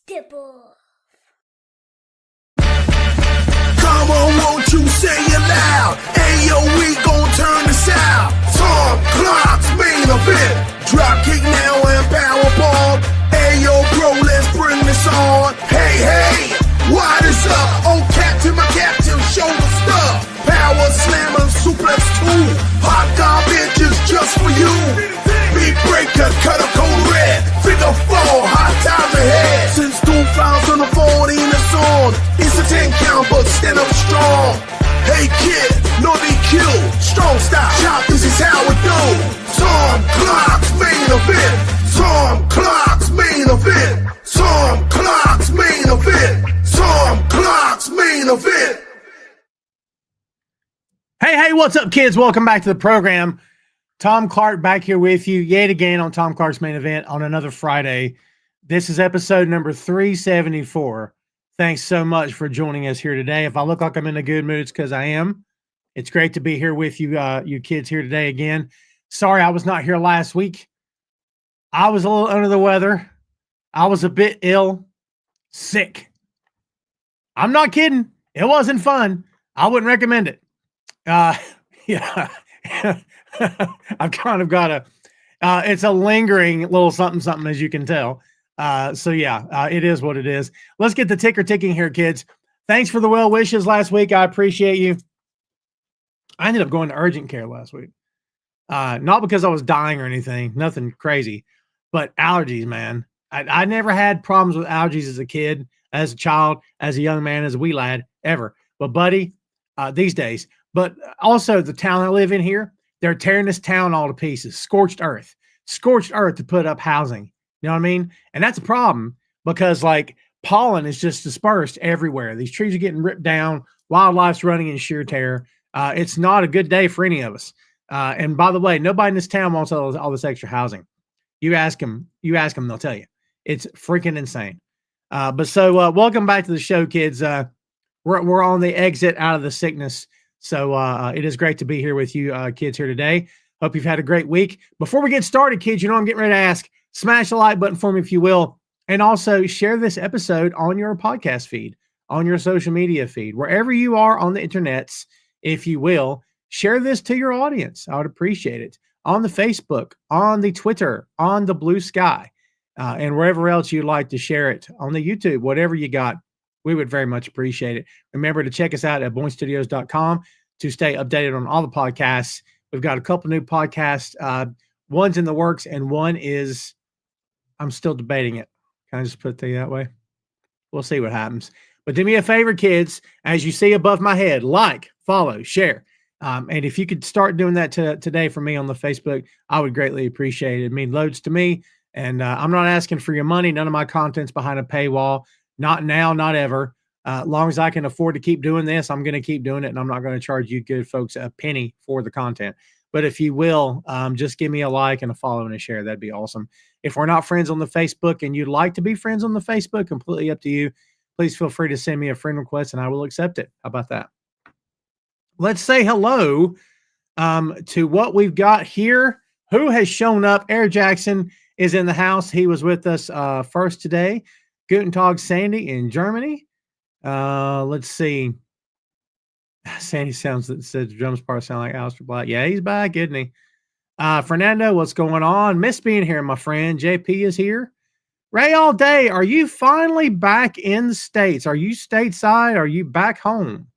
Stipple. Come on, won't you say it loud? Ayo, we gon' turn this out. Tom Clock's main event. Dropkick now and powerbomb. Ayo, bro, let's bring this on. Hey, hey, what is up? Oh, captain, my captain, show the stuff. Power slammer, suplex 2. Hot garbage is just for you. Big breaker, cut a code red. Figure 4, hot times ahead. Since 2014, it's on. It's a 10 count, but stand up strong. Hey kid, no DQ, strong style. Chop, this is how it do. Tom Clock's main event. Tom Clock's main event. Tom Clock's main event. Tom Clock's main event. Hey, what's up, kids? Welcome back to the program. Tom Clark back here with you yet again on Tom Clark's main event on another Friday. This is episode number 374. Thanks so much for joining us here today. If I look like I'm in a good mood, it's because I am. It's great to be here with you, you kids here today again. Sorry I was not here last week. I was a little under the weather. I was a bit ill, sick. I'm not kidding. It wasn't fun. I wouldn't recommend it. Yeah. I've kind of got it's a lingering little something, as you can tell. It is what it is. Let's get the ticker ticking here, kids. Thanks for the well wishes last week. I appreciate you. I ended up going to urgent care last week. Not because I was dying or anything, nothing crazy, but allergies, man. I never had problems with allergies as a kid, as a child, as a young man, as a wee lad, ever. But buddy, these days, but also the town I live in here, they're tearing this town all to pieces. Scorched earth to put up housing. You know what I mean? And that's a problem because like pollen is just dispersed everywhere. These trees are getting ripped down. Wildlife's running in sheer terror. It's not a good day for any of us. And by the way, nobody in this town wants all this extra housing. You ask them, they'll tell you. It's freaking insane. Welcome back to the show, kids. We're on the exit out of the sickness. So it is great to be here with you kids here today. Hope you've had a great week. Before we get started, kids, you know I'm getting ready to ask. Smash the like button for me if you will. And also share this episode on your podcast feed, on your social media feed, wherever you are on the internets, if you will. Share this to your audience. I would appreciate it. On the Facebook, on the Twitter, on the Blue Sky, and wherever else you'd like to share it. On the YouTube, whatever you got, we would very much appreciate it. Remember to check us out at boinkstudios.com to stay updated on all the podcasts. We've got a couple new podcasts. One's in the works, and one is... I'm still debating it. Can I just put it that way? We'll see what happens. But do me a favor, kids, as you see above my head, like, follow, share. And if you could start doing that today for me on the Facebook, I would greatly appreciate it. It means loads to me. And I'm not asking for your money. None of my content's behind a paywall. Not now, not ever. As long as I can afford to keep doing this, I'm going to keep doing it. And I'm not going to charge you good folks a penny for the content. But if you will, just give me a like and a follow and a share. That'd be awesome. If we're not friends on the Facebook and you'd like to be friends on the Facebook, completely up to you. Please feel free to send me a friend request and I will accept it. How about that? Let's say hello to what we've got here. Who has shown up? Eric Jackson is in the house. He was with us first today. Guten Tag, Sandy in Germany. Let's see. Sandy says the drums part sound like Aleister Black. Yeah, he's back, isn't he? Fernando, what's going on? Miss being here, my friend. JP is here. Ray all day. Are you finally back in the States? Are you stateside? Are you back home?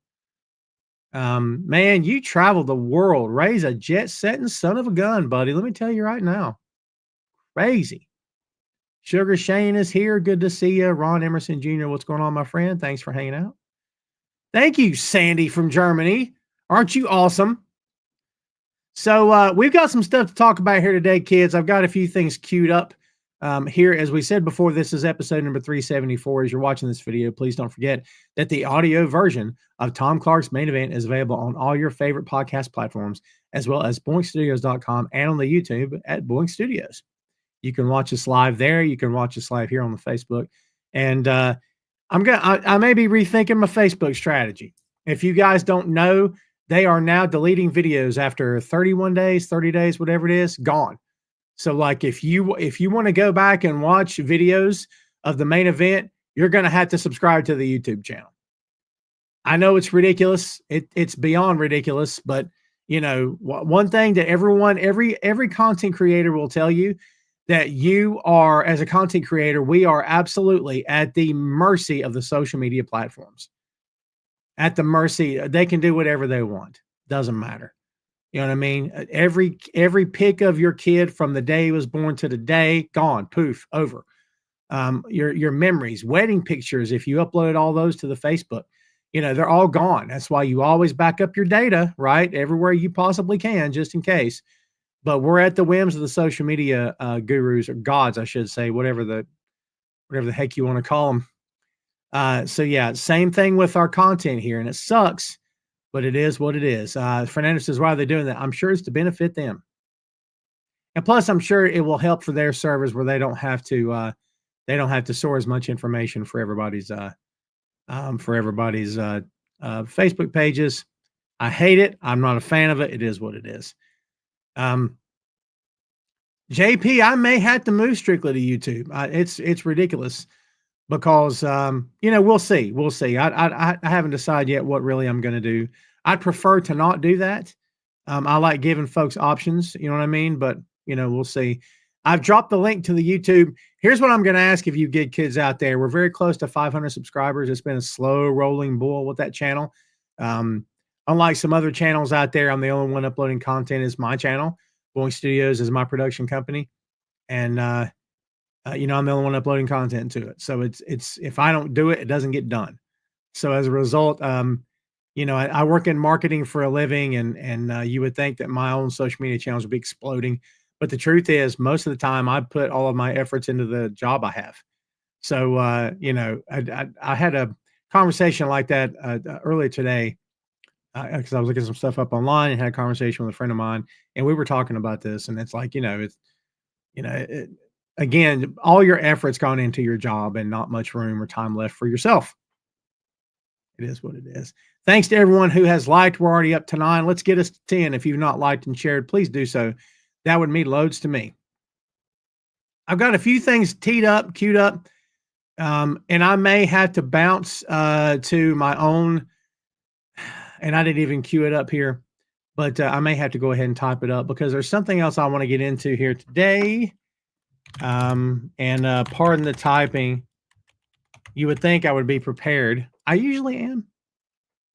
Man, you travel the world. Ray's a jet-setting son of a gun, buddy. Let me tell you right now. Crazy. Sugar Shane is here. Good to see you. Ron Emerson Jr., what's going on, my friend? Thanks for hanging out. Thank you, Sandy from Germany. Aren't you awesome? So we've got some stuff to talk about here today, kids. I've got a few things queued up here. As we said before, this is episode number 374. As you're watching this video, please don't forget that the audio version of Tom Clark's main event is available on all your favorite podcast platforms, as well as boinkstudios.com and on the YouTube at Boink Studios. You can watch us live there. You can watch us live here on the Facebook. And I may be rethinking my Facebook strategy. If you guys don't know, they are now deleting videos after 31 days, 30 days, whatever it is, gone. So like if you want to go back and watch videos of the main event, you're going to have to subscribe to the YouTube channel. I know it's ridiculous. It's beyond ridiculous, but you know, one thing that every content creator will tell you, that you are, as a content creator, we are absolutely at the mercy of the social media platforms. At the mercy, they can do whatever they want. Doesn't matter. You know what I mean? Every pic of your kid from the day he was born to the day, gone, poof, over. Your memories, wedding pictures, if you uploaded all those to the Facebook, you know, they're all gone. That's why you always back up your data, right? Everywhere you possibly can, just in case. But we're at the whims of the social media gurus, or gods, I should say, whatever the heck you want to call them. So yeah, same thing with our content here, and it sucks, but it is what it is. Fernando says, why are they doing that? I'm sure it's to benefit them, and plus, I'm sure it will help for their servers where they don't have to store as much information for everybody's Facebook pages. I hate it. I'm not a fan of it. It is what it is. JP, I may have to move strictly to YouTube. It's ridiculous because you know, we'll see. I haven't decided yet what really I'm going to do. I'd prefer to not do that. I like giving folks options. You know what I mean? But you know, we'll see. I've dropped the link to the YouTube. Here's what I'm going to ask of you good kids out there. We're very close to 500 subscribers. It's been a slow rolling bull with that channel. Unlike some other channels out there, I'm the only one uploading content. Is my channel. Boink Studios is my production company. And, you know, I'm the only one uploading content to it. So it's, if I don't do it, it doesn't get done. So as a result, you know, I work in marketing for a living, and you would think that my own social media channels would be exploding. But the truth is, most of the time I put all of my efforts into the job I have. So, you know, I had a conversation like that earlier today because I was looking some stuff up online and had a conversation with a friend of mine, and we were talking about this. And it's like, you know, again, all your efforts gone into your job and not much room or time left for yourself. It is what it is. Thanks to everyone who has liked. We're already up to 9. Let's get us to 10. If you've not liked and shared, please do so. That would mean loads to me. I've got a few things queued up, and I may have to bounce to my own, and I didn't even queue it up here, but I may have to go ahead and type it up because there's something else I want to get into here today. And pardon the typing. You would think I would be prepared. I usually am.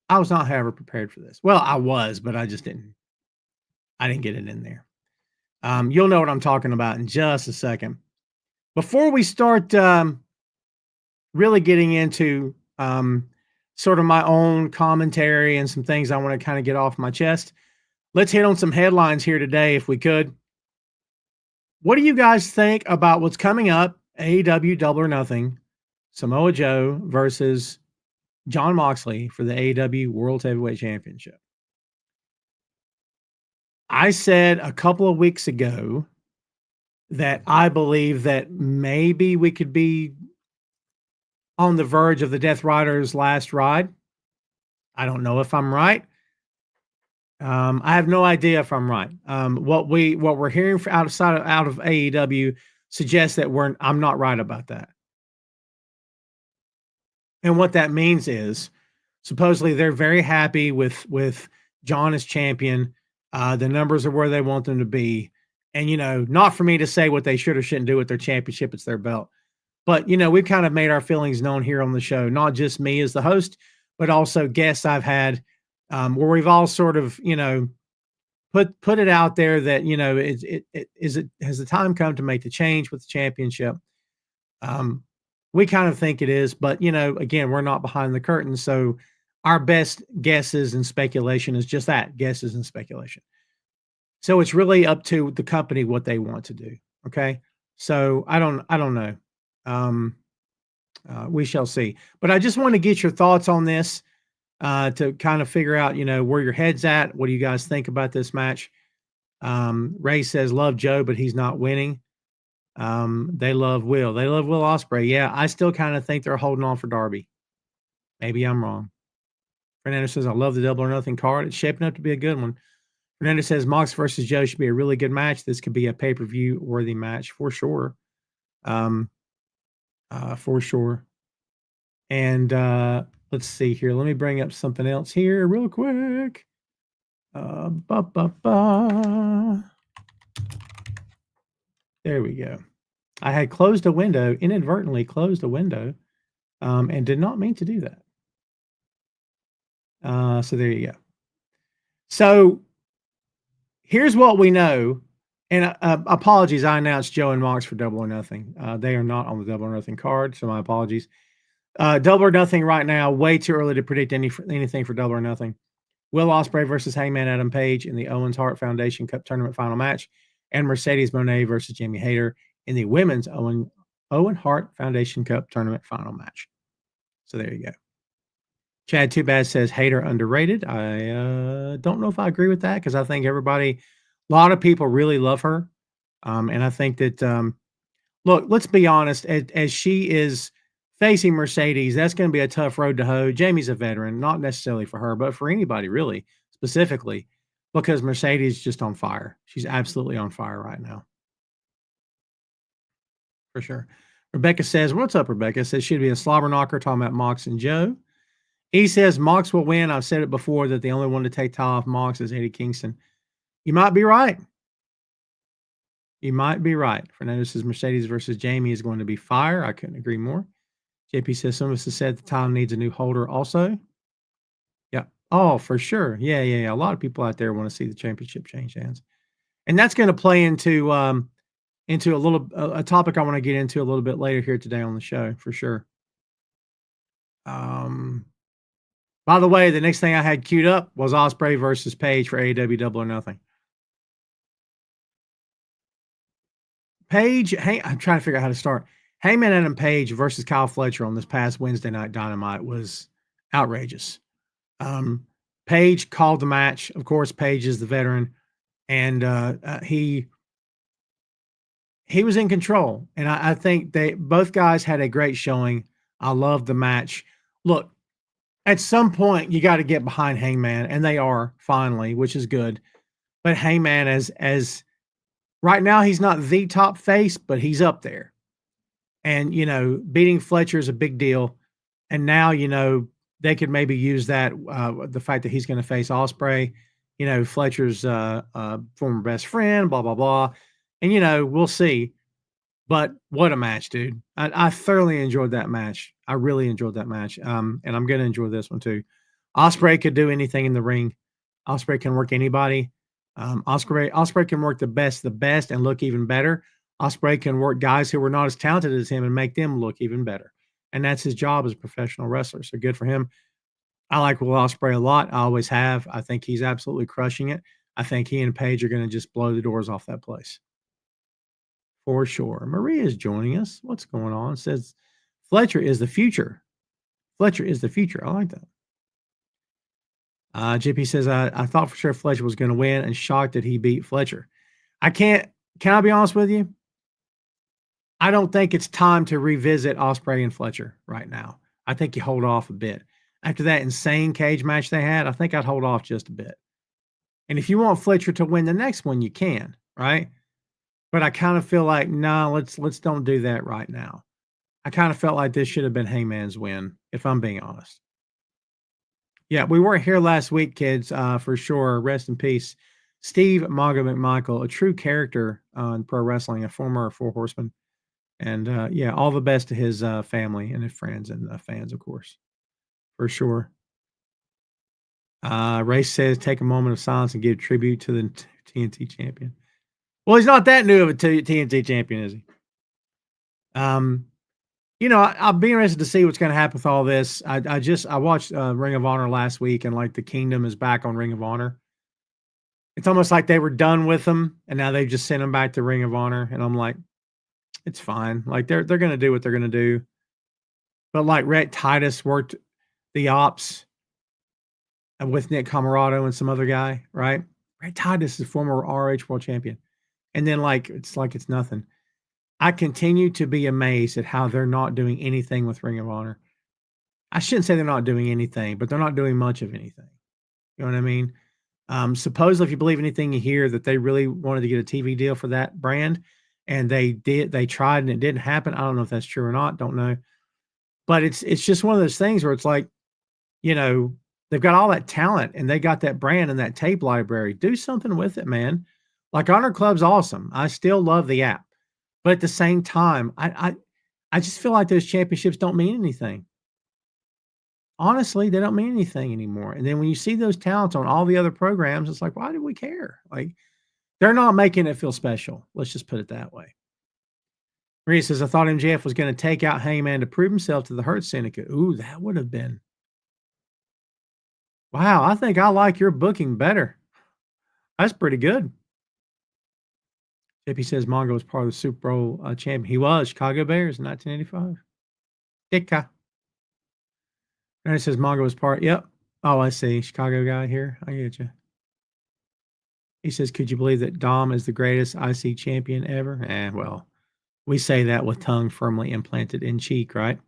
I was not, however, prepared for this. Well, I was, but I just didn't. I didn't get it in there. You'll know what I'm talking about in just a second. Before we start really getting into sort of my own commentary and some things I want to kind of get off my chest, let's hit on some headlines here today, if we could. What do you guys think about what's coming up? AEW Double or Nothing, Samoa Joe versus Jon Moxley for the AEW World Heavyweight Championship. I said a couple of weeks ago that I believe that maybe we could be on the verge of the Death Rider's last ride. I don't know if I'm right. I have no idea if I'm right. What we're hearing out of AEW suggests that I'm not right about that. And what that means is, supposedly they're very happy with John as champion. The numbers are where they want them to be. And, you know, not for me to say what they should or shouldn't do with their championship. It's their belt. But, you know, we've kind of made our feelings known here on the show, not just me as the host, but also guests I've had where we've all sort of, you know, put it out there that, you know, has the time come to make the change with the championship? We kind of think it is, but, you know, again, we're not behind the curtain. So our best guesses and speculation is just that, guesses and speculation. So it's really up to the company what they want to do. Okay. So I don't know. We shall see. But I just want to get your thoughts on this to kind of figure out, you know, where your head's at. What do you guys think about this match? Ray says, love Joe, but he's not winning. They love Will. They love Will Ospreay. Yeah, I still kind of think they're holding on for Darby. Maybe I'm wrong. Fernando says, I love the Double or Nothing card. It's shaping up to be a good one. Fernando says, Mox versus Joe should be a really good match. This could be a pay-per-view worthy match for sure. For sure. And let's see here. Let me bring up something else here real quick. There we go. I had closed a window, inadvertently closed a window, and did not mean to do that. So there you go. So here's what we know. And apologies, I announced Joe and Mox for Double or Nothing. They are not on the Double or Nothing card, so my apologies. Double or Nothing right now, way too early to predict anything for Double or Nothing. Will Ospreay versus Hangman Adam Page in the Owens Hart Foundation Cup Tournament Final Match, and Mercedes Moné versus Jamie Hayter in the Women's Owen Hart Foundation Cup Tournament Final Match. So there you go. Chad Too Bad says Hayter underrated. I don't know if I agree with that because I think a lot of people really love her. And I think that, look, let's be honest, as she is facing Mercedes, that's going to be a tough road to hoe. Jamie's a veteran, not necessarily for her, but for anybody really, specifically, because Mercedes is just on fire. She's absolutely on fire right now. For sure. Rebecca says, what's up, Rebecca? Says she'd be a slobber knocker talking about Mox and Joe. He says Mox will win. I've said it before that the only one to take tie off Mox is Eddie Kingston. You might be right. You might be right. Fernando says Mercedes versus Jamie is going to be fire. I couldn't agree more. JP says some of us have said the title needs a new holder also. Yeah. Oh, for sure. Yeah. A lot of people out there want to see the championship change hands. And that's going to play into a topic I want to get into a little bit later here today on the show, for sure. By the way, the next thing I had queued up was Ospreay versus Page for AEW Double or Nothing. Page, I'm trying to figure out how to start. Hangman Adam Page versus Kyle Fletcher on this past Wednesday night Dynamite was outrageous. Page called the match. Of course, Page is the veteran, and he was in control. And I think both guys had a great showing. I love the match. Look, at some point you got to get behind Hangman, and they are finally, which is good. But Hangman, as right now, he's not the top face, but he's up there. And beating Fletcher is a big deal. And now they could maybe use that the fact that he's going to face Ospreay. Fletcher's former best friend, blah blah blah. And we'll see. But what a match, dude. I thoroughly enjoyed that match. I really enjoyed that match. And I'm going to enjoy this one too. Ospreay could do anything in the ring. Ospreay can work anybody. Ospreay can work the best, and look even better. Ospreay can work guys who are not as talented as him and make them look even better. And that's his job as a professional wrestler. So good for him. I like Will Ospreay a lot. I always have. I think he's absolutely crushing it. I think he and Paige are going to just blow the doors off that place. For sure. Maria is joining us. What's going on? Says Fletcher is the future. Fletcher is the future. I like that. JP says, I thought for sure Fletcher was going to win and shocked that he beat Fletcher. Can I be honest with you? I don't think it's time to revisit Ospreay and Fletcher right now. I think you hold off a bit. After that insane cage match they had, I think I'd hold off just a bit. And if you want Fletcher to win the next one, you can, right? But I kind of feel like, no, let's don't do that right now. I kind of felt like this should have been Hangman's win, if I'm being honest. Yeah, we weren't here last week, kids, for sure. Rest in peace. Steve Mongo McMichael, a true character in pro wrestling, a former Four Horseman. And yeah, all the best to his family and his friends and fans, of course, for sure. Ray says, take a moment of silence and give tribute to the TNT champion. Well, he's not that new of a TNT champion, is he? I'll be interested to see what's going to happen with all this. I watched Ring of Honor last week, and like the Kingdom is back on Ring of Honor. It's almost like they were done with them, and now they've just sent them back to Ring of Honor. And I'm like, it's fine. Like they're going to do what they're going to do. But like Rhett Titus worked the ops with Nick Camarado and some other guy, right? Rhett Titus is former RH World Champion. And then it's nothing. I continue to be amazed at how they're not doing anything with Ring of Honor. I shouldn't say they're not doing anything, but they're not doing much of anything. You know what I mean? Supposedly, if you believe anything you hear, that they really wanted to get a TV deal for that brand, and they tried and it didn't happen. I don't know if that's true or not. Don't know. But it's just one of those things where it's like, you know, they've got all that talent and they got that brand and that tape library. Do something with it, man. Like Honor Club's awesome. I still love the app. But at the same time, I just feel like those championships don't mean anything. Honestly, they don't mean anything anymore. And then when you see those talents on all the other programs, it's like, why do we care? Like, they're not making it feel special. Let's just put it that way. Maria says, I thought MJF was going to take out Hangman to prove himself to the Hurt Syndicate. Ooh, that would have been. Wow, I think I like your booking better. That's pretty good. JP says Mongo was part of the Super Bowl champion. He was Chicago Bears in 1985. Dicka. And it says Mongo was part. Yep. Oh, I see. Chicago guy here. I get you. He says, could you believe that Dom is the greatest IC champion ever? Well, we say that with tongue firmly implanted in cheek, right?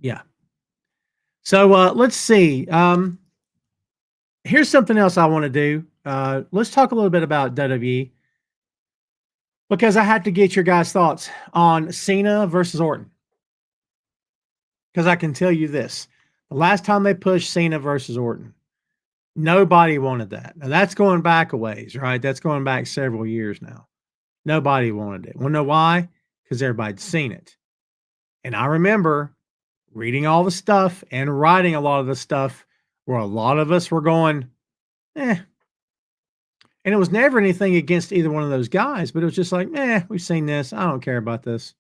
Yeah. So let's see. Here's something else I want to do. Let's talk a little bit about WWE because I have to get your guys' thoughts on Cena versus Orton. Because I can tell you this. The last time they pushed Cena versus Orton, nobody wanted that. Now, that's going back a ways, right? That's going back several years now. Nobody wanted it. Want to know why? Because everybody'd seen it. And I remember reading all the stuff and writing a lot of the stuff where a lot of us were going, And it was never anything against either one of those guys, but it was just like, we've seen this. I don't care about this.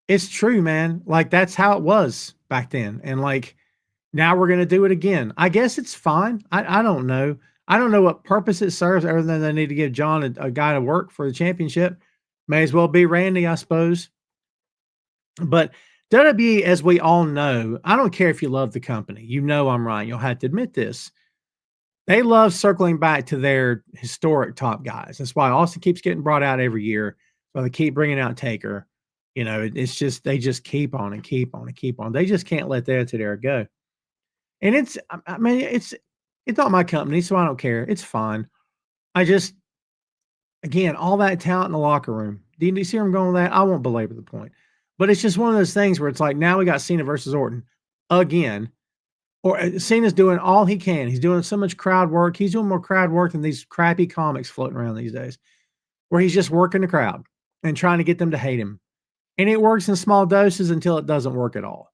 It's true, man. Like, that's how it was back then. And like, now we're going to do it again. I guess it's fine. I don't know. I don't know what purpose it serves other than they need to give John a guy to work for the championship. May as well be Randy, I suppose. But WWE, as we all know, I don't care if you love the company. You know I'm right. You'll have to admit this. They love circling back to their historic top guys. That's why Austin keeps getting brought out every year. So they keep bringing out Taker. You know, it's just, they just keep on and keep on and keep on. They just can't let that to there go. And it's not my company, so I don't care. It's fine. I just, again, all that talent in the locker room. Do you see where I'm going with that? I won't belabor the point. But it's just one of those things where it's like, now we got Cena versus Orton again. Or Cena's doing all he can. He's doing so much crowd work. He's doing more crowd work than these crappy comics floating around these days, where he's just working the crowd and trying to get them to hate him. And it works in small doses until it doesn't work at all.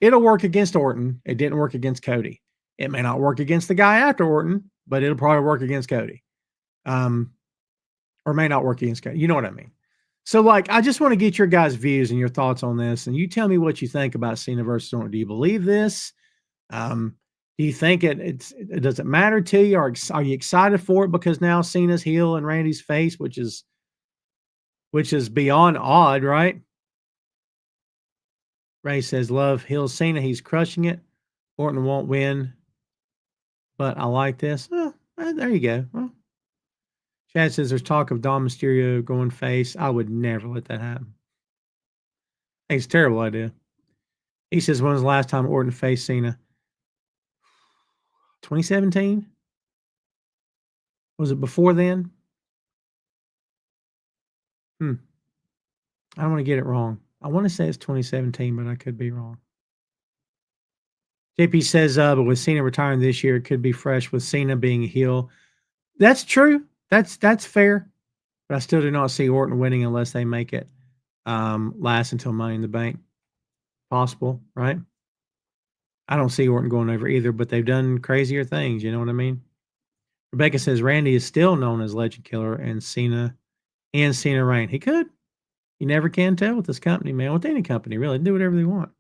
It'll work against Orton. It didn't work against Cody. It may not work against the guy after Orton, but it'll probably work against Cody. Or may not work against Cody. You know what I mean? So, like, I just want to get your guys' views and your thoughts on this. And you tell me what you think about Cena versus Orton. Do you believe this? Do you think it does it matter to you? Are you excited for it because now Cena's heel and Randy's face, which is beyond odd, right? Ray says, love heel Cena. He's crushing it. Orton won't win, but I like this. Oh, there you go. Well, Chad says there's talk of Dom Mysterio going face. I would never let that happen. I think it's a terrible idea. He says, when was the last time Orton faced Cena? 2017? Was it before then? I don't want to get it wrong. I want to say it's 2017, but I could be wrong. JP says, but with Cena retiring this year, it could be fresh with Cena being a heel. That's true. That's fair. But I still do not see Orton winning unless they make it last until Money in the Bank. Possible, right? I don't see Orton going over either, but they've done crazier things. You know what I mean? Rebecca says Randy is still known as Legend Killer and Cena reign. He could. You never can tell with this company, man. With any company, really. They do whatever they want.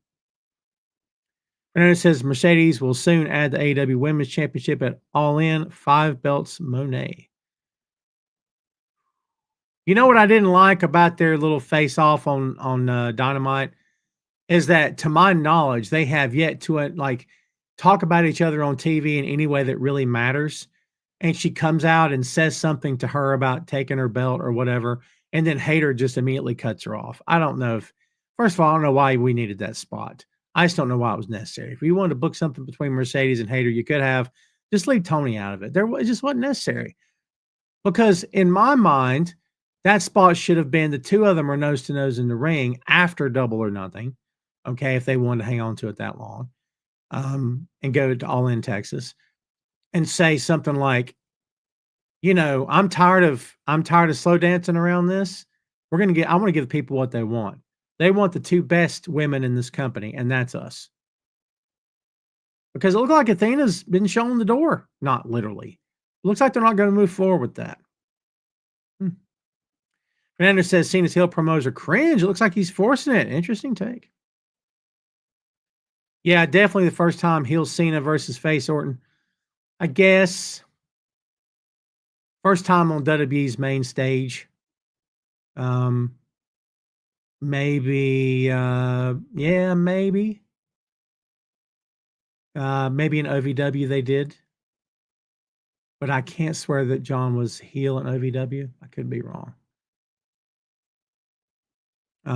Fernando says Mercedes will soon add the AEW Women's Championship at All In 5 belts Monet. You know what I didn't like about their little face-off on Dynamite is that, to my knowledge, they have yet to talk about each other on TV in any way that really matters. And she comes out and says something to her about taking her belt or whatever, and then Hayter just immediately cuts her off. I don't know if, first of all, I don't know why we needed that spot. I just don't know why it was necessary. If you wanted to book something between Mercedes and Hayter, you could have just leave Tony out of it. It just wasn't necessary. Because in my mind, that spot should have been the two of them are nose to nose in the ring after Double or Nothing. Okay, if they wanted to hang on to it that long, and go to All In Texas and say something like, I'm tired of slow dancing around this. I want to give people what they want. They want the two best women in this company, and that's us. Because it looked like Athena's been shown the door. Not literally. It looks like they're not going to move forward with that. Fernando says Cena's heel promos are cringe. It looks like he's forcing it. Interesting take. Yeah, definitely the first time heel Cena versus face Orton. I guess first time on WWE's main stage. Maybe, yeah, maybe. Maybe in OVW they did. But I can't swear that John was heel in OVW. I could be wrong.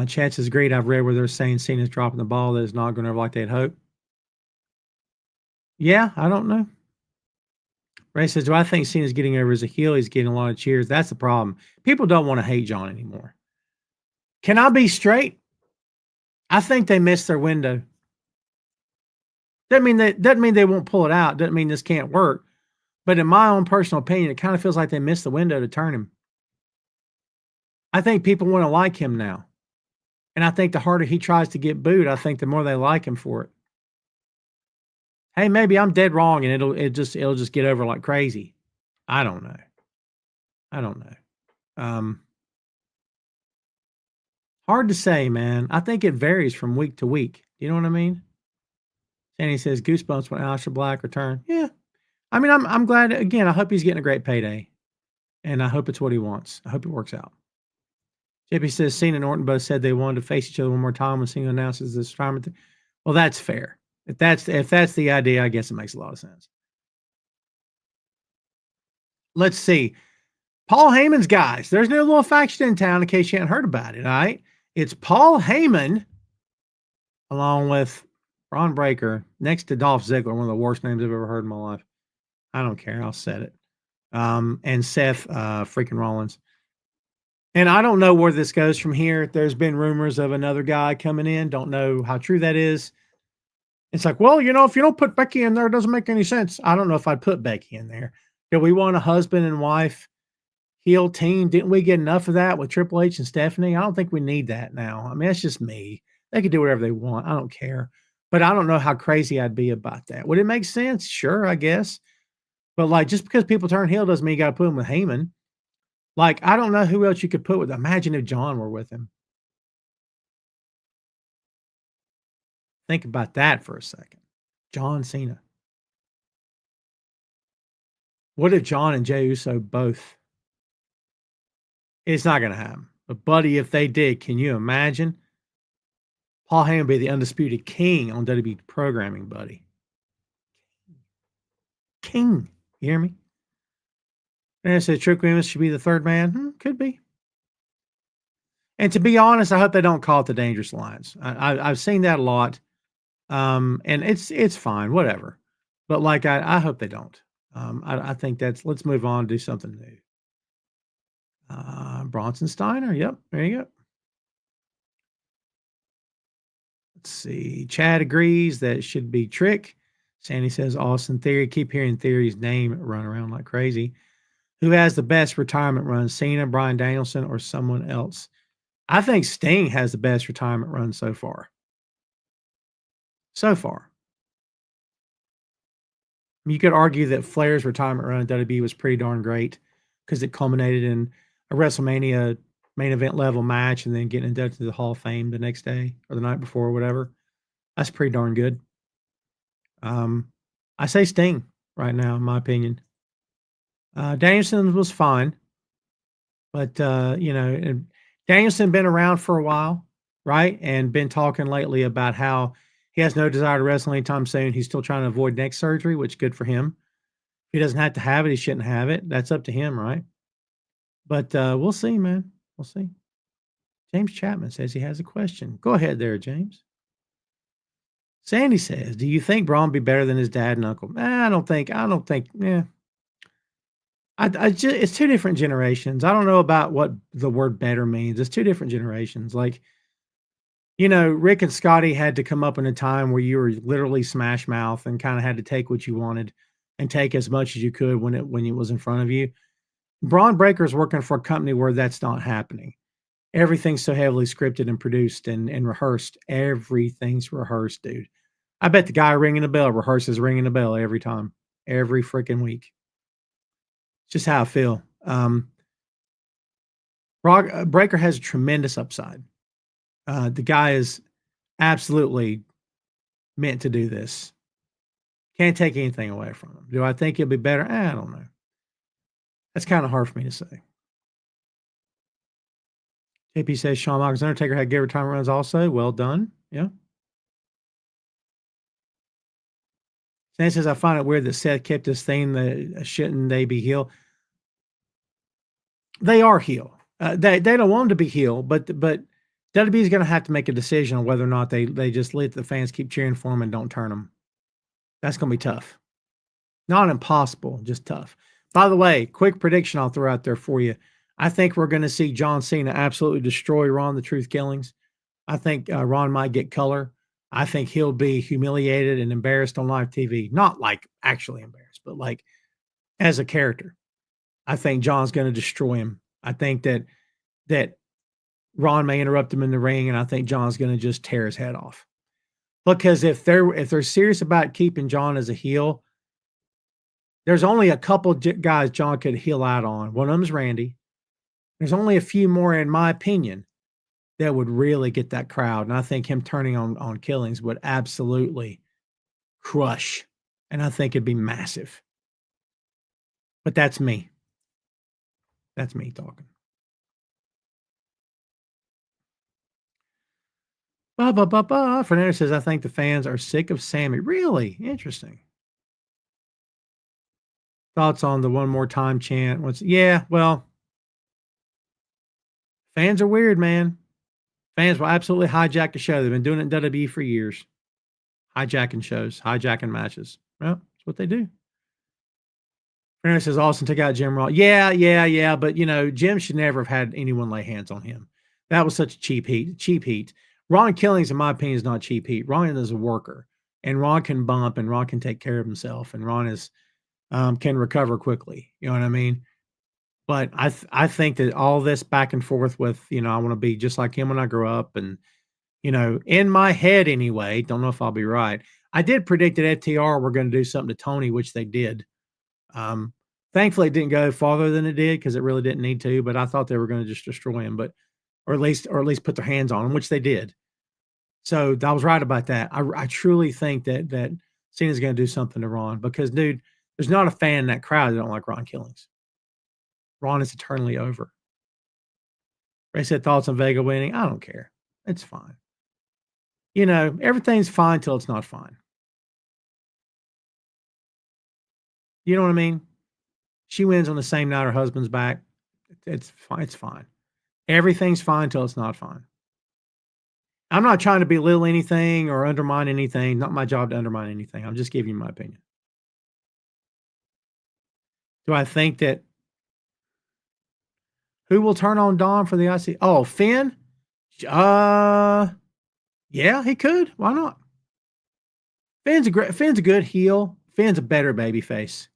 Chat says, great. I've read where they're saying Cena's dropping the ball. That is not going over like they'd hope. Yeah, I don't know. Ray says, do I think Cena's getting over as a heel? He's getting a lot of cheers. That's the problem. People don't want to hate John anymore. Can I be straight? I think they missed their window. Doesn't mean they won't pull it out. Doesn't mean this can't work. But in my own personal opinion, it kind of feels like they missed the window to turn him. I think people want to like him now. And I think the harder he tries to get booed, I think the more they like him for it. Hey, maybe I'm dead wrong and it'll just get over like crazy. I don't know. Hard to say, man. I think it varies from week to week. You know what I mean? Sandy says goosebumps when Aleister Black returned. Yeah. I mean, I'm glad. Again, I hope he's getting a great payday. And I hope it's what he wants. I hope it works out. JP says Cena and Orton both said they wanted to face each other one more time when Cena announces this retirement. Well, that's fair. If that's the idea, I guess it makes a lot of sense. Let's see. Paul Heyman's guys. There's no little faction in town in case you hadn't heard about it. All right. It's Paul Heyman along with Braun Breaker next to Dolph Ziggler, one of the worst names I've ever heard in my life. I don't care. I'll set it. And Seth freaking Rollins. And I don't know where this goes from here. There's been rumors of another guy coming in. Don't know how true that is. It's like, well, if you don't put Becky in there, it doesn't make any sense. I don't know if I'd put Becky in there. Do we want a husband and wife heel team? Didn't we get enough of that with Triple H and Stephanie? I don't think we need that now. I mean, that's just me. They can do whatever they want. I don't care. But I don't know how crazy I'd be about that. Would it make sense? Sure, I guess. But like, just because people turn heel doesn't mean you got to put them with Heyman. Like, I don't know who else you could put with. Imagine if John were with him. Think about that for a second. John Cena. What if John and Jey Uso both? It's not going to happen. But, buddy, if they did, can you imagine? Paul Heyman would be the undisputed king on WWE programming, buddy. King. You hear me? And I said Trick Williams should be the third man. Could be. And to be honest, I hope they don't call it the Dangerous Alliance. I've seen that a lot. And it's fine, whatever. But like, I hope they don't. I think let's move on, do something new. Bronson Steiner. Yep. There you go. Let's see. Chad agrees that it should be Trick. Sandy says Austin Theory. Keep hearing Theory's name run around like crazy. Who has the best retirement run? Cena, Bryan Danielson, or someone else? I think Sting has the best retirement run so far. So far. You could argue that Flair's retirement run at WWE was pretty darn great because it culminated in a WrestleMania main event level match and then getting inducted to the Hall of Fame the next day or the night before or whatever. That's pretty darn good. I say Sting right now, in my opinion. Danielson was fine, but Danielson been around for a while, right? And been talking lately about how he has no desire to wrestle anytime soon. He's still trying to avoid neck surgery, which is good for him. If he doesn't have to have it, he shouldn't have it. That's up to him, right? But we'll see, man. We'll see. James Chapman says he has a question. Go ahead there, James. Sandy says, do you think Braun be better than his dad and uncle? I don't think. I It's two different generations. I don't know about what the word better means. It's two different generations. Like, Rick and Scotty had to come up in a time where you were literally smash mouth and kind of had to take what you wanted and take as much as you could when it was in front of you. Braun Breaker's working for a company where that's not happening. Everything's so heavily scripted and produced and rehearsed. Everything's rehearsed, dude. I bet the guy ringing the bell rehearses ringing the bell every time, every freaking week. It's just how I feel. Breaker has a tremendous upside. The guy is absolutely meant to do this. Can't take anything away from him. Do I think he'll be better? I don't know. That's kind of hard for me to say. JP says Shawn Michaels Undertaker had good retirement runs also. Well done. Yeah. Stan says, I find it weird that Seth kept his thing that shouldn't they be heel? They are heel. They don't want him to be heel, but WWE is going to have to make a decision on whether or not they just let the fans keep cheering for him and don't turn him. That's going to be tough. Not impossible, just tough. By the way, quick prediction I'll throw out there for you. I think we're going to see John Cena absolutely destroy Ron the Truth Killings. I think Ron might get color. I think he'll be humiliated and embarrassed on live TV. Not like actually embarrassed, but like as a character. I think John's going to destroy him. I think that Ron may interrupt him in the ring, and I think John's going to just tear his head off. Because if they're serious about keeping John as a heel, there's only a couple guys John could heel out on. One of them is Randy. There's only a few more, in my opinion, that would really get that crowd. And I think him turning on Killings would absolutely crush. And I think it'd be massive. But that's me. That's me talking. Fernando says, I think the fans are sick of Sammy. Really? Interesting. Thoughts on the one more time chant? Yeah, well, fans are weird, man. Fans will absolutely hijack the show. They've been doing it in WWE for years. Hijacking shows, hijacking matches. Well, that's what they do. Fernando says, Austin took out Jim Ross. Yeah. But, Jim should never have had anyone lay hands on him. That was such a cheap heat. Ron Killings, in my opinion, is not cheap heat. Ron is a worker. And Ron can bump, and Ron can take care of himself. And Ron can recover quickly. You know what I mean? But I think that all this back and forth with, I want to be just like him when I grow up. And, in my head anyway, don't know if I'll be right. I did predict that FTR were going to do something to Tony, which they did. Thankfully, it didn't go farther than it did because it really didn't need to. But I thought they were going to just destroy him, or at least put their hands on him, which they did. So I was right about that. I truly think that Cena's going to do something to Ron because, dude, there's not a fan in that crowd that don't like Ron Killings. Ron is eternally over. Ray said thoughts on Vega winning. I don't care. It's fine. Everything's fine till it's not fine. You know what I mean? She wins on the same night her husband's back. It's fine. It's fine. Everything's fine till it's not fine. I'm not trying to belittle anything or undermine anything. Not my job to undermine anything. I'm just giving you my opinion. Do I think that who will turn on Dom for the IC? Oh, Finn? Yeah, he could. Why not? Finn's a good heel. Finn's a better babyface,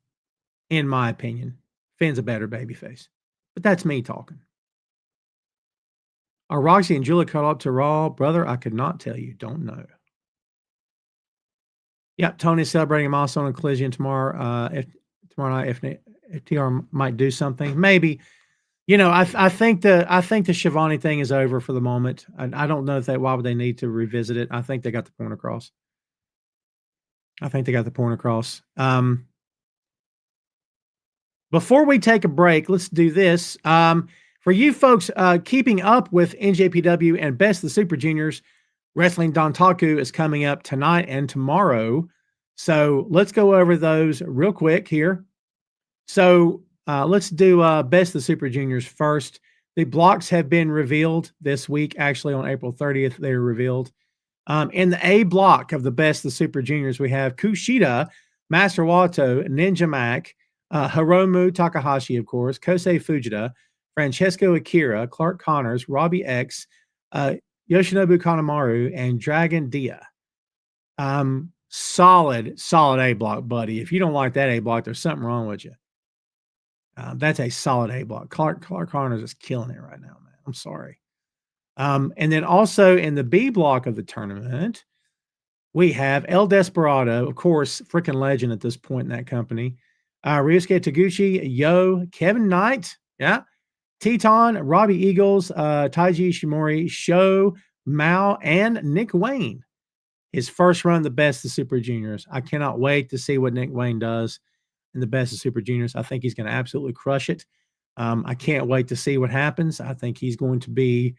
in my opinion. Finn's a better babyface. But that's me talking. Are Roxy and Julia caught up to Raw? Brother, I could not tell you. Don't know. Yep, Tony's celebrating a milestone in Collision tomorrow. Tomorrow night, if TR might do something, maybe. I think the Shivani thing is over for the moment. I don't know why would they need to revisit it. I think they got the point across. Before we take a break, let's do this. For you folks keeping up with NJPW and Best of the Super Juniors, Wrestling Dontaku is coming up tonight and tomorrow. So let's go over those real quick here. So let's do Best of the Super Juniors first. The blocks have been revealed this week. Actually, on April 30th, they were revealed. In the A block of the Best of the Super Juniors, we have Kushida, Master Wato, Ninja Mac, Hiromu Takahashi, of course, Kosei Fujita, Francesco Akira, Clark Connors, Robbie X, Yoshinobu Kanemaru, and Dragon Dia. Solid A block, buddy. If you don't like that A block, there's something wrong with you. That's a solid A block. Clark Connors is killing it right now, man. I'm sorry. And then also in the B block of the tournament, we have El Desperado, of course, freaking legend at this point in that company. Ryusuke Taguchi, Yo, Kevin Knight, yeah, Teton, Robbie Eagles, Taiji Ishimori, Sho, Mao, and Nick Wayne. His first run, the best of Super Juniors. I cannot wait to see what Nick Wayne does in the best of Super Juniors. I think he's going to absolutely crush it. I can't wait to see what happens. I think he's going to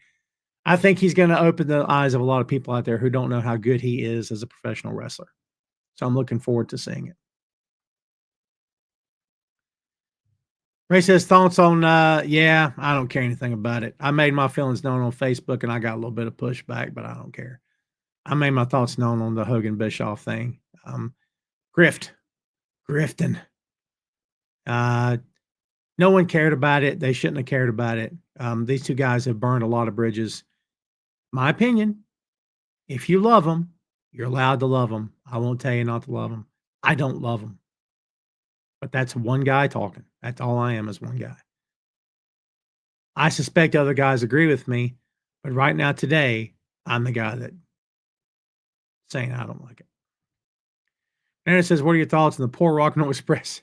open the eyes of a lot of people out there who don't know how good he is as a professional wrestler. So I'm looking forward to seeing it. Ray says thoughts on, yeah, I don't care anything about it. I made my feelings known on Facebook and I got a little bit of pushback, but I don't care. I made my thoughts known on the Hogan Bischoff thing. Grifting. No one cared about it. They shouldn't have cared about it. These two guys have burned a lot of bridges. My opinion, if you love them, you're allowed to love them. I won't tell you not to love them. I don't love them. But that's one guy talking. That's all I am, is one guy. I suspect other guys agree with me, but right now, today, I'm the guy that saying I don't like it. And it says, what are your thoughts on the poor Rock and Roll Express?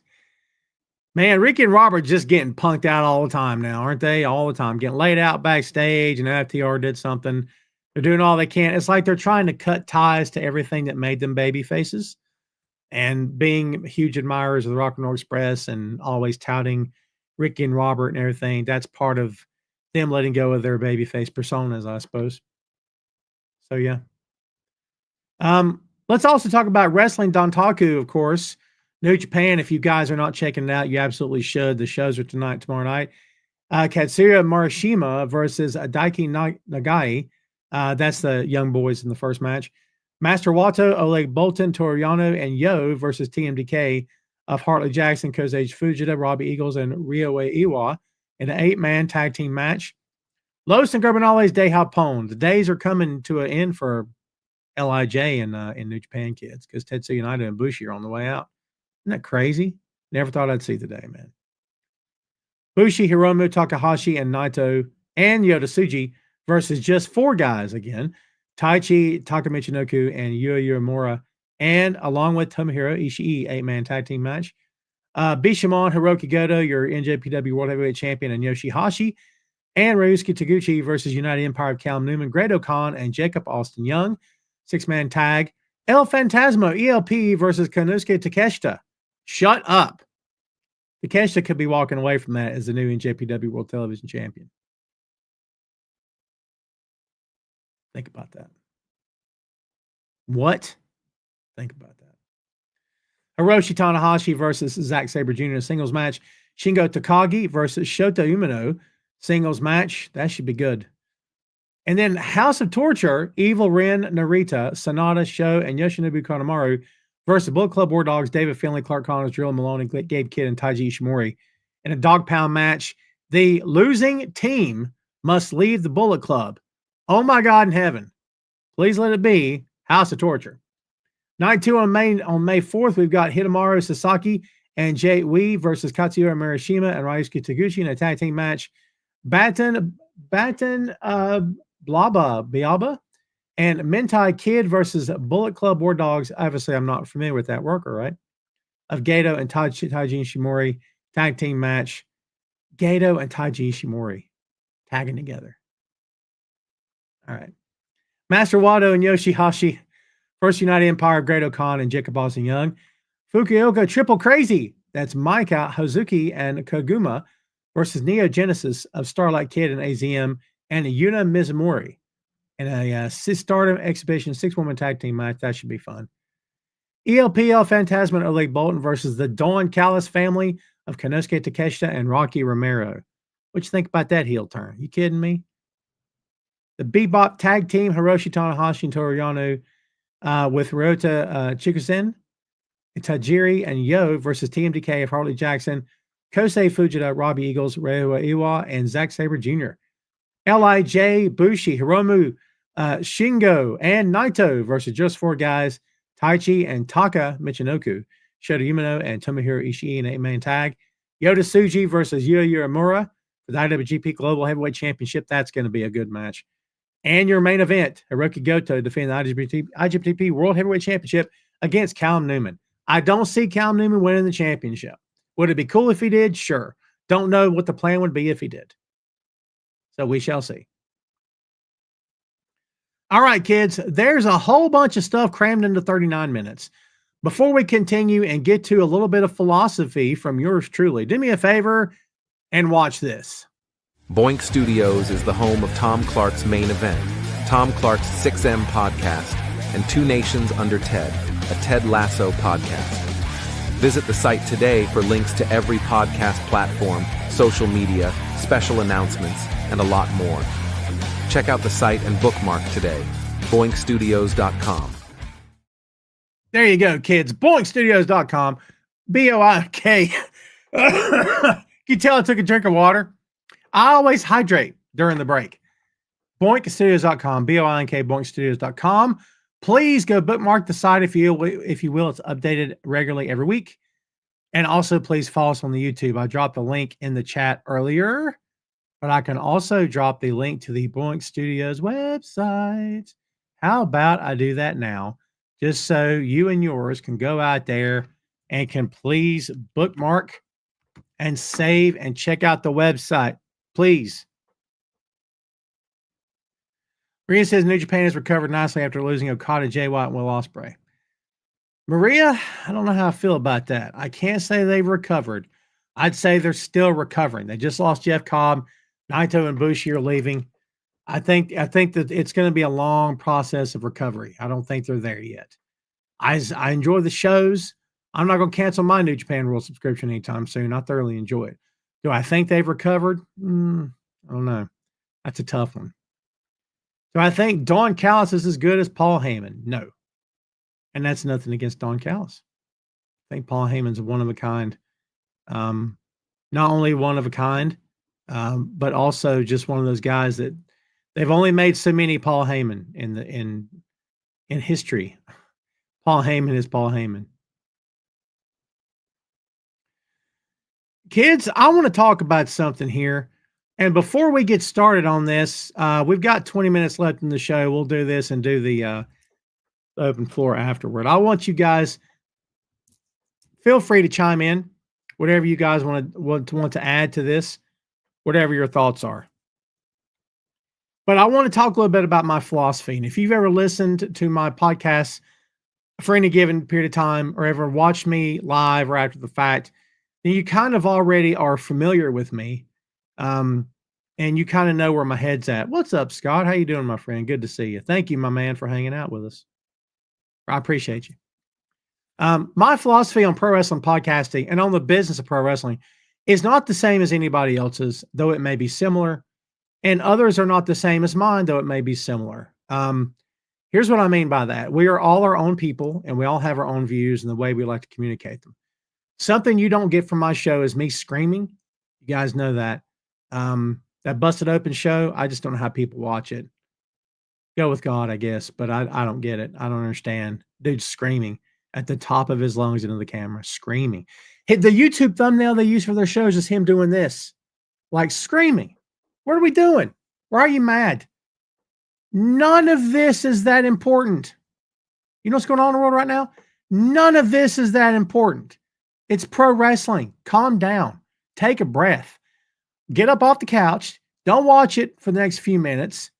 Man, Ricky and Robert just getting punked out all the time now, aren't they? All the time. Getting laid out backstage, and FTR did something. They're doing all they can. It's like they're trying to cut ties to everything that made them baby faces. And being huge admirers of the Rock and Roll Express and always touting Ricky and Robert and everything, that's part of them letting go of their babyface personas, I suppose. So, yeah. Let's also talk about Wrestling Dontaku, of course. New Japan, if you guys are not checking it out, you absolutely should. The shows are tonight, tomorrow night. Katsuya Marishima versus Daiki Nagai. That's the young boys in the first match. Master Wato, Oleg Bolton, Toriano, and Yo versus TMDK of Hartley Jackson, Kosei Fujita, Robbie Eagles, and Ryohei Iwa in an 8-man tag team match. Los and Garbinales de Japón. The days are coming to an end for LIJ in New Japan, kids, because Tetsuya Naito and Bushi are on the way out. Isn't that crazy? Never thought I'd see the day, man. Bushi, Hiromu, Takahashi, and Naito, and Yota Tsuji versus just 4 guys again. Taichi, Takamichinoku, and Yuya Uemura, and along with Tomohiro Ishii, 8-man tag team match. Bishamon, Hiroki Goto, your NJPW World Heavyweight Champion, and Yoshihashi, and Ryusuke Taguchi versus United Empire of Callum Newman, Great Khan, and Jacob Austin Young. 6-man tag. El Fantasma, ELP versus Konosuke Takeshita. Shut up. Takeshita could be walking away from that as the new NJPW World Television Champion. Think about that. What? Think about that. Hiroshi Tanahashi versus Zack Sabre Jr. singles match. Shingo Takagi versus Shota Umino singles match. That should be good. And then House of Torture, Evil Ren, Narita, Sonata, Sho, and Yoshinobu Kanemaru versus Bullet Club War Dogs, David Finlay, Clark Connors, Drill Maloney, Gabe Kidd, and Taiji Ishimori in a dog pound match. The losing team must leave the Bullet Club. Oh my God in heaven. Please let it be House of Torture. Night 2 on May 4th, we've got Hidemaru Sasaki and Jay Wee versus Katsuya Marishima and Ryusuke Taguchi in a tag team match. Batten Biaba and Mentai Kid versus Bullet Club War Dogs. Obviously, I'm not familiar with that worker, right? Of Gato and Taiji Ishimori tag team match. Gato and Taiji Ishimori tagging together. All right. Master Wado and Yoshihashi, First United Empire, Great Khan, and Jacob Austin Young. Fukuoka Triple Crazy. That's Maika, Hazuki, and Koguma versus Neo Genesis of Starlight Kid and AZM and Yuna Mizumori in a Stardom Exhibition 6-woman tag team match. That should be fun. ELPL Phantasma and Oleg Bolton versus the Dawn Callis family of Konosuke Takeshita and Rocky Romero. What you think about that heel turn? You kidding me? The Bebop tag team, Hiroshi Tanahashi and Toru Yano with Ryota Chikusen Tajiri and Yo versus TMDK of Harley Jackson, Kosei Fujita, Robbie Eagles, Reiwa Iwa, and Zack Sabre Jr. LIJ, Bushi, Hiromu, Shingo, and Naito versus just four guys, Taichi and Taka Michinoku, Shota Umino and Tomohiro Ishii in an 8-man tag. Yota Tsuji versus Yuya Uemura for the IWGP Global Heavyweight Championship. That's going to be a good match. And your main event, Hiroki Goto defending the IWGP World Heavyweight Championship against Callum Newman. I don't see Callum Newman winning the championship. Would it be cool if he did? Sure. Don't know what the plan would be if he did. So we shall see. All right, kids, there's a whole bunch of stuff crammed into 39 minutes. Before we continue and get to a little bit of philosophy from yours truly, do me a favor and watch this. Boink Studios is the home of Tom Clark's Main Event, Tom Clark's 6M podcast, and Two Nations Under Ted, a Ted Lasso podcast. Visit the site today for links to every podcast platform, social media, special announcements, and a lot more. Check out the site and bookmark today, boinkstudios.com. There you go, kids. Boinkstudios.com. B-O-I-K. You tell I took a drink of water? I always hydrate during the break. Boinkstudios.com. B-O-I-N-K. Boinkstudios.com. Please go bookmark the site if you will. It's updated regularly every week. And also, please follow us on the YouTube. I dropped the link in the chat earlier, but I can also drop the link to the Boink Studios website. How about I do that now? Just so you and yours can go out there and can please bookmark and save and check out the website. Please. Maria says New Japan has recovered nicely after losing Okada, Jay White, and Will Ospreay. Maria, I don't know how I feel about that. I can't say they've recovered. I'd say they're still recovering. They just lost Jeff Cobb. Naito and Bushi are leaving. I think that it's going to be a long process of recovery. I don't think they're there yet. I enjoy the shows. I'm not going to cancel my New Japan World subscription anytime soon. I thoroughly enjoy it. Do I think they've recovered? I don't know. That's a tough one. Do I think Don Callis is as good as Paul Heyman? No. And that's nothing against Don Callis. I think Paul Heyman's one of a kind. Not only one of a kind, but also just one of those guys that they've only made so many Paul Heyman in history. Paul Heyman is Paul Heyman. Kids, I want to talk about something here. And before we get started on this, we've got 20 minutes left in the show. We'll do this and do the open floor afterward. I want you guys, feel free to chime in, whatever you guys want to add to this, whatever your thoughts are. But I want to talk a little bit about my philosophy. And if you've ever listened to my podcasts for any given period of time or ever watched me live or after the fact, then you kind of already are familiar with me. And you kind of know where my head's at. What's up, Scott? How you doing, my friend? Good to see you. Thank you, my man, for hanging out with us. I appreciate you. My philosophy on pro wrestling podcasting and on the business of pro wrestling is not the same as anybody else's, though it may be similar. And others are not the same as mine, though it may be similar. Here's what I mean by that. We are all our own people, and we all have our own views and the way we like to communicate them. Something you don't get from my show is me screaming. You guys know that. That Busted Open show, I just don't know how people watch it. Go with God, I guess, but I don't get it. I don't understand. Dude's screaming at the top of his lungs into the camera, screaming. The YouTube thumbnail they use for their shows is him doing this, like screaming. What are we doing? Why are you mad? None of this is that important. You know what's going on in the world right now? None of this is that important. It's pro wrestling. Calm down. Take a breath. Get up off the couch. Don't watch it for the next few minutes.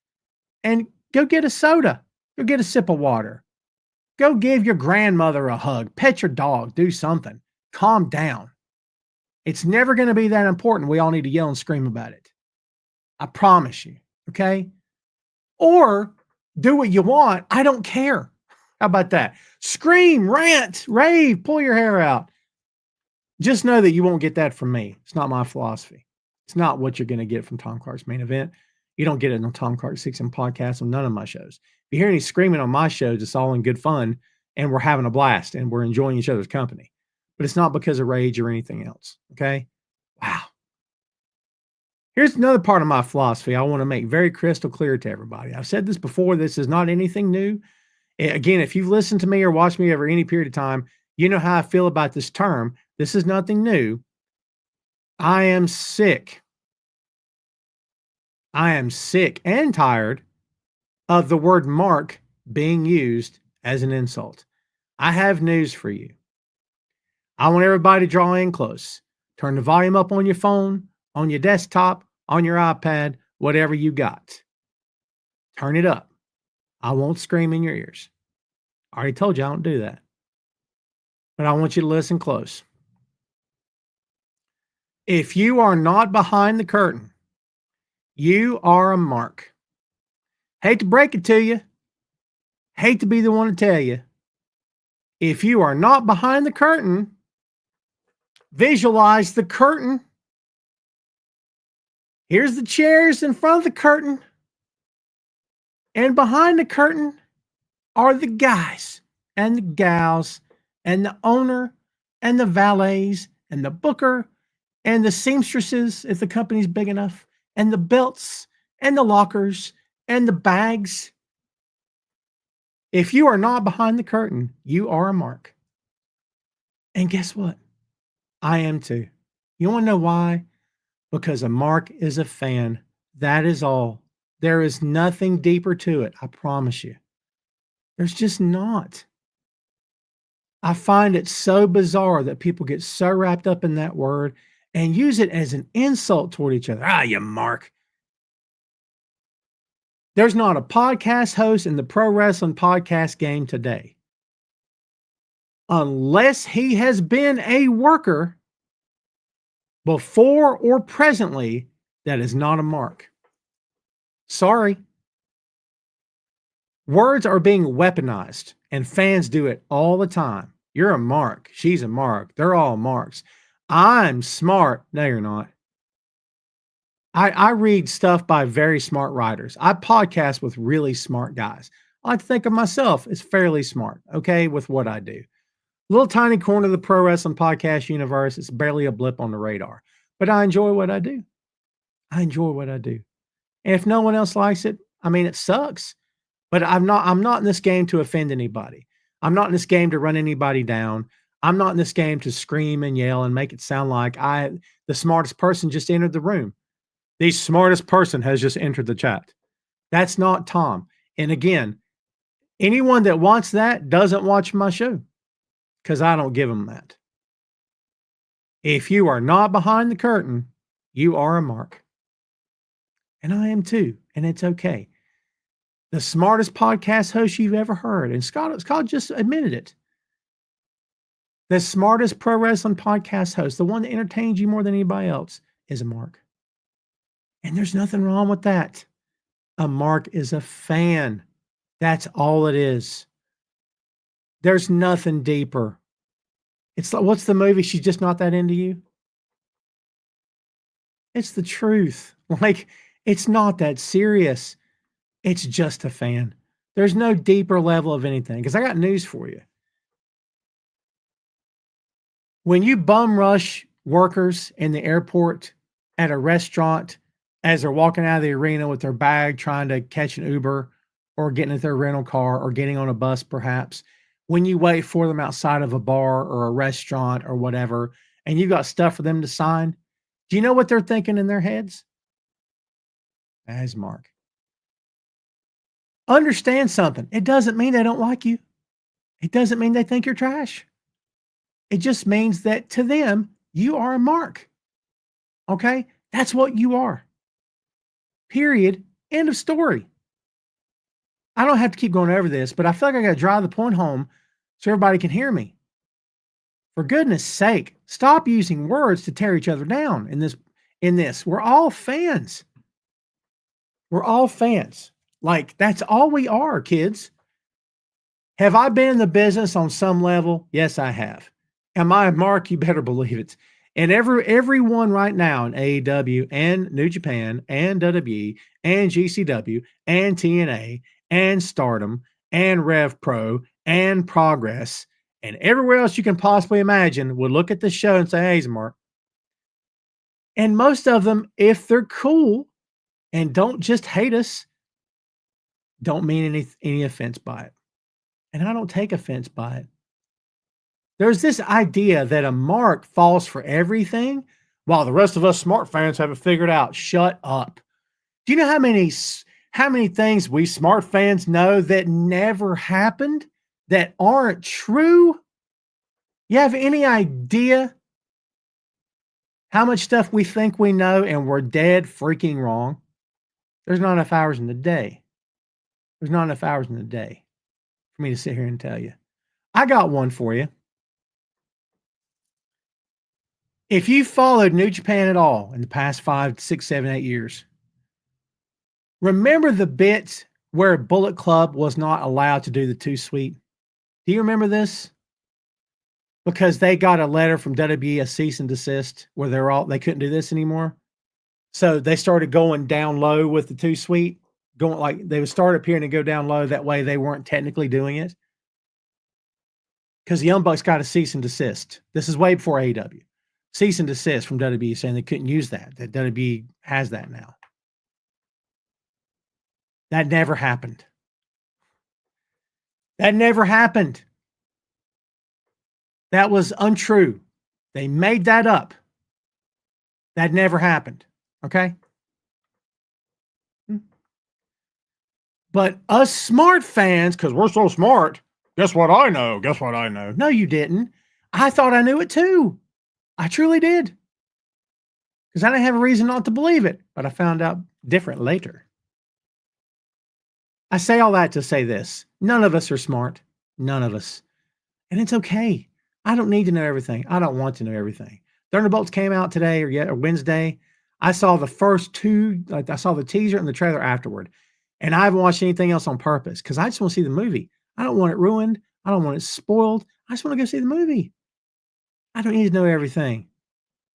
And go get a soda. Go get a sip of water. Go give your grandmother a hug. Pet your dog. Do something. Calm down. It's never going to be that important. We all need to yell and scream about it. I promise you. Okay? Or do what you want. I don't care. How about that? Scream, rant, rave, pull your hair out. Just know that you won't get that from me. It's not my philosophy. It's not what you're going to get from Tom Clark's Main Event. You don't get it on Tom Clark's 6M podcast on none of my shows. If you hear any screaming on my shows, it's all in good fun and we're having a blast and we're enjoying each other's company. But it's not because of rage or anything else. Okay. Wow. Here's another part of my philosophy I want to make very crystal clear to everybody. I've said this before. This is not anything new. Again, if you've listened to me or watched me over any period of time, you know how I feel about this term. This is nothing new. I am sick. I am sick and tired of the word mark being used as an insult. I have news for you. I want everybody to draw in close. Turn the volume up on your phone, on your desktop, on your iPad, whatever you got. Turn it up. I won't scream in your ears. I already told you I don't do that. But I want you to listen close. If you are not behind the curtain, you are a mark. Hate to break it to you. Hate to be the one to tell you. If you are not behind the curtain, visualize the curtain. Here's the chairs in front of the curtain. And behind the curtain are the guys and the gals and the owner and the valets and the booker and the seamstresses, if the company's big enough, and the belts and the lockers and the bags. If you are not behind the curtain, you are a mark. And guess what? I am too. You want to know why? Because a mark is a fan. That is all. There is nothing deeper to it. I promise you. There's just not. I find it so bizarre that people get so wrapped up in that word and use it as an insult toward each other. Ah, you mark. There's not a podcast host in the pro wrestling podcast game today, unless he has been a worker before or presently, that is not a mark. Sorry. Words are being weaponized, and fans do it all the time. You're a mark. She's a mark. They're all marks. I'm smart. No, you're not. I read stuff by very smart writers. I podcast with really smart guys. I like to think of myself as fairly smart, okay, with what I do. Little tiny corner of the pro wrestling podcast universe. It's barely a blip on the radar, but I enjoy what I do. I enjoy what I do. And if no one else likes it, I mean, it sucks, but I'm not in this game to offend anybody. I'm not in this game to run anybody down. I'm not in this game to scream and yell and make it sound like the smartest person just entered the room. The smartest person has just entered the chat. That's not Tom. And again, anyone that wants that doesn't watch my show, because I don't give them that. If you are not behind the curtain, you are a mark. And I am too. And it's okay. The smartest podcast host you've ever heard, and Scott just admitted it. The smartest pro wrestling podcast host, the one that entertains you more than anybody else, is a mark. And there's nothing wrong with that. A mark is a fan. That's all it is. There's nothing deeper. It's like, what's the movie? She's just not that into you. It's the truth. Like, it's not that serious. It's just a fan. There's no deeper level of anything. Because I got news for you. When you bum rush workers in the airport, at a restaurant, as they're walking out of the arena with their bag, trying to catch an Uber or getting into their rental car or getting on a bus, perhaps, when you wait for them outside of a bar or a restaurant or whatever, and you got stuff for them to sign, do you know what they're thinking in their heads? As Mark. Understand something. It doesn't mean they don't like you. It doesn't mean they think you're trash. It just means that to them, you are a mark. Okay? That's what you are. Period. End of story. I don't have to keep going over this, but I feel like I got to drive the point home so everybody can hear me. For goodness sake, stop using words to tear each other down in this. We're all fans. We're all fans. Like, that's all we are, kids. Have I been in the business on some level? Yes, I have. Am I a mark? You better believe it. And everyone right now in AEW and New Japan and WWE and GCW and TNA and Stardom and Rev Pro and Progress and everywhere else you can possibly imagine would look at the show and say, hey, Mark. And most of them, if they're cool and don't just hate us, don't mean any offense by it. And I don't take offense by it. There's this idea that a Mark falls for everything while the rest of us smart fans have it figured out. Shut up. Do you know how many things we smart fans know that never happened, that aren't true? You have any idea how much stuff we think we know and we're dead freaking wrong? There's not enough hours in the day. There's not enough hours in the day for me to sit here and tell you. I got one for you. If you followed New Japan at all in the past 5, 6, 7, 8 years, remember the bit where Bullet Club was not allowed to do the 2 Sweet? Do you remember this? Because they got a letter from WWE, a cease and desist, where they couldn't do this anymore. So they started going down low with the 2 Sweet, going like they would start up here and then go down low. That way they weren't technically doing it. Because the Young Bucks got a cease and desist. This is way before AEW. Cease and desist from WWE saying they couldn't use that WWE has that now. That never happened. That never happened. That was untrue. They made that up. That never happened. Okay? But us smart fans, because we're so smart, guess what I know? Guess what I know? No, you didn't. I thought I knew it too. I truly did. Because I didn't have a reason not to believe it, but I found out different later. I say all that to say this. None of us are smart. None of us. And it's okay. I don't need to know everything. I don't want to know everything. Thunderbolts came out today or Wednesday. I saw the first 2, like I saw the teaser and the trailer afterward. And I haven't watched anything else on purpose because I just want to see the movie. I don't want it ruined. I don't want it spoiled. I just want to go see the movie. I don't need to know everything.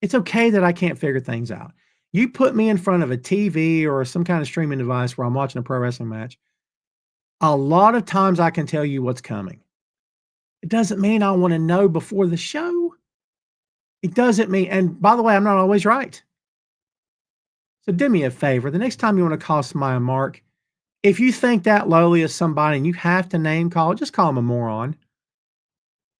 It's okay that I can't figure things out. You put me in front of a TV or some kind of streaming device where I'm watching a pro wrestling match. A lot of times I can tell you what's coming. It doesn't mean I want to know before the show. It doesn't mean, and by the way, I'm not always right. So do me a favor. The next time you want to call somebody a Mark, if you think that lowly of somebody and you have to name call, just call them a moron.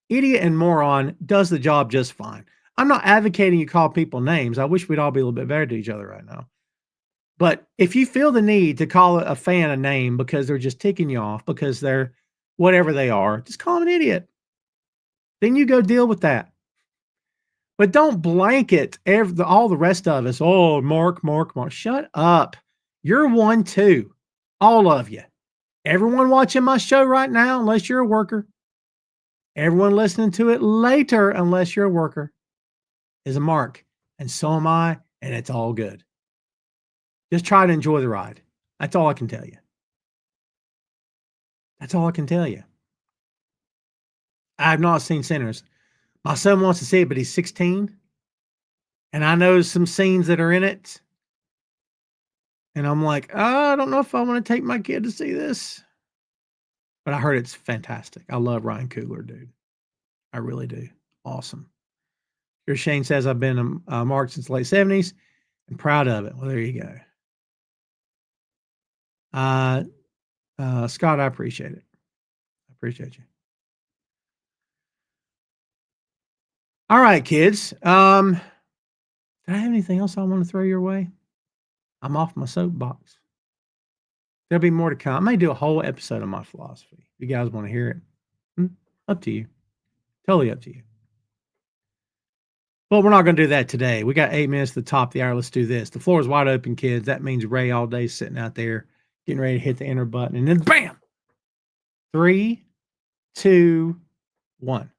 Idiot and moron does the job just fine. I'm not advocating you call people names. I wish we'd all be a little bit better to each other right now. But if you feel the need to call a fan a name because they're just ticking you off, because they're whatever they are, just call them an idiot. Then you go deal with that. But don't blanket all the rest of us. Oh, Mark. Shut up. You're one too. All of you. Everyone watching my show right now, unless you're a worker. Everyone listening to it later, unless you're a worker, is a Mark. And so am I, and it's all good. Just try to enjoy the ride. That's all I can tell you. That's all I can tell you. I have not seen Sinners. My son wants to see it, but he's 16. And I know some scenes that are in it. And I'm like, I don't know if I want to take my kid to see this. But I heard it's fantastic. I love Ryan Coogler, dude. I really do. Awesome. Here Shane says, I've been a Mark since the late 70s and proud of it. Well, there you go. Scott, I appreciate it. I appreciate you. All right, kids. Did I have anything else I want to throw your way? I'm off my soapbox. There'll be more to come. I may do a whole episode on my philosophy. If you guys want to hear it, up to you. Totally up to you. But we're not going to do that today. We got 8 minutes to the top of the hour. Let's do this. The floor is wide open, kids. That means Ray all day sitting out there getting ready to hit the enter button. And then bam! 3, 2, 1.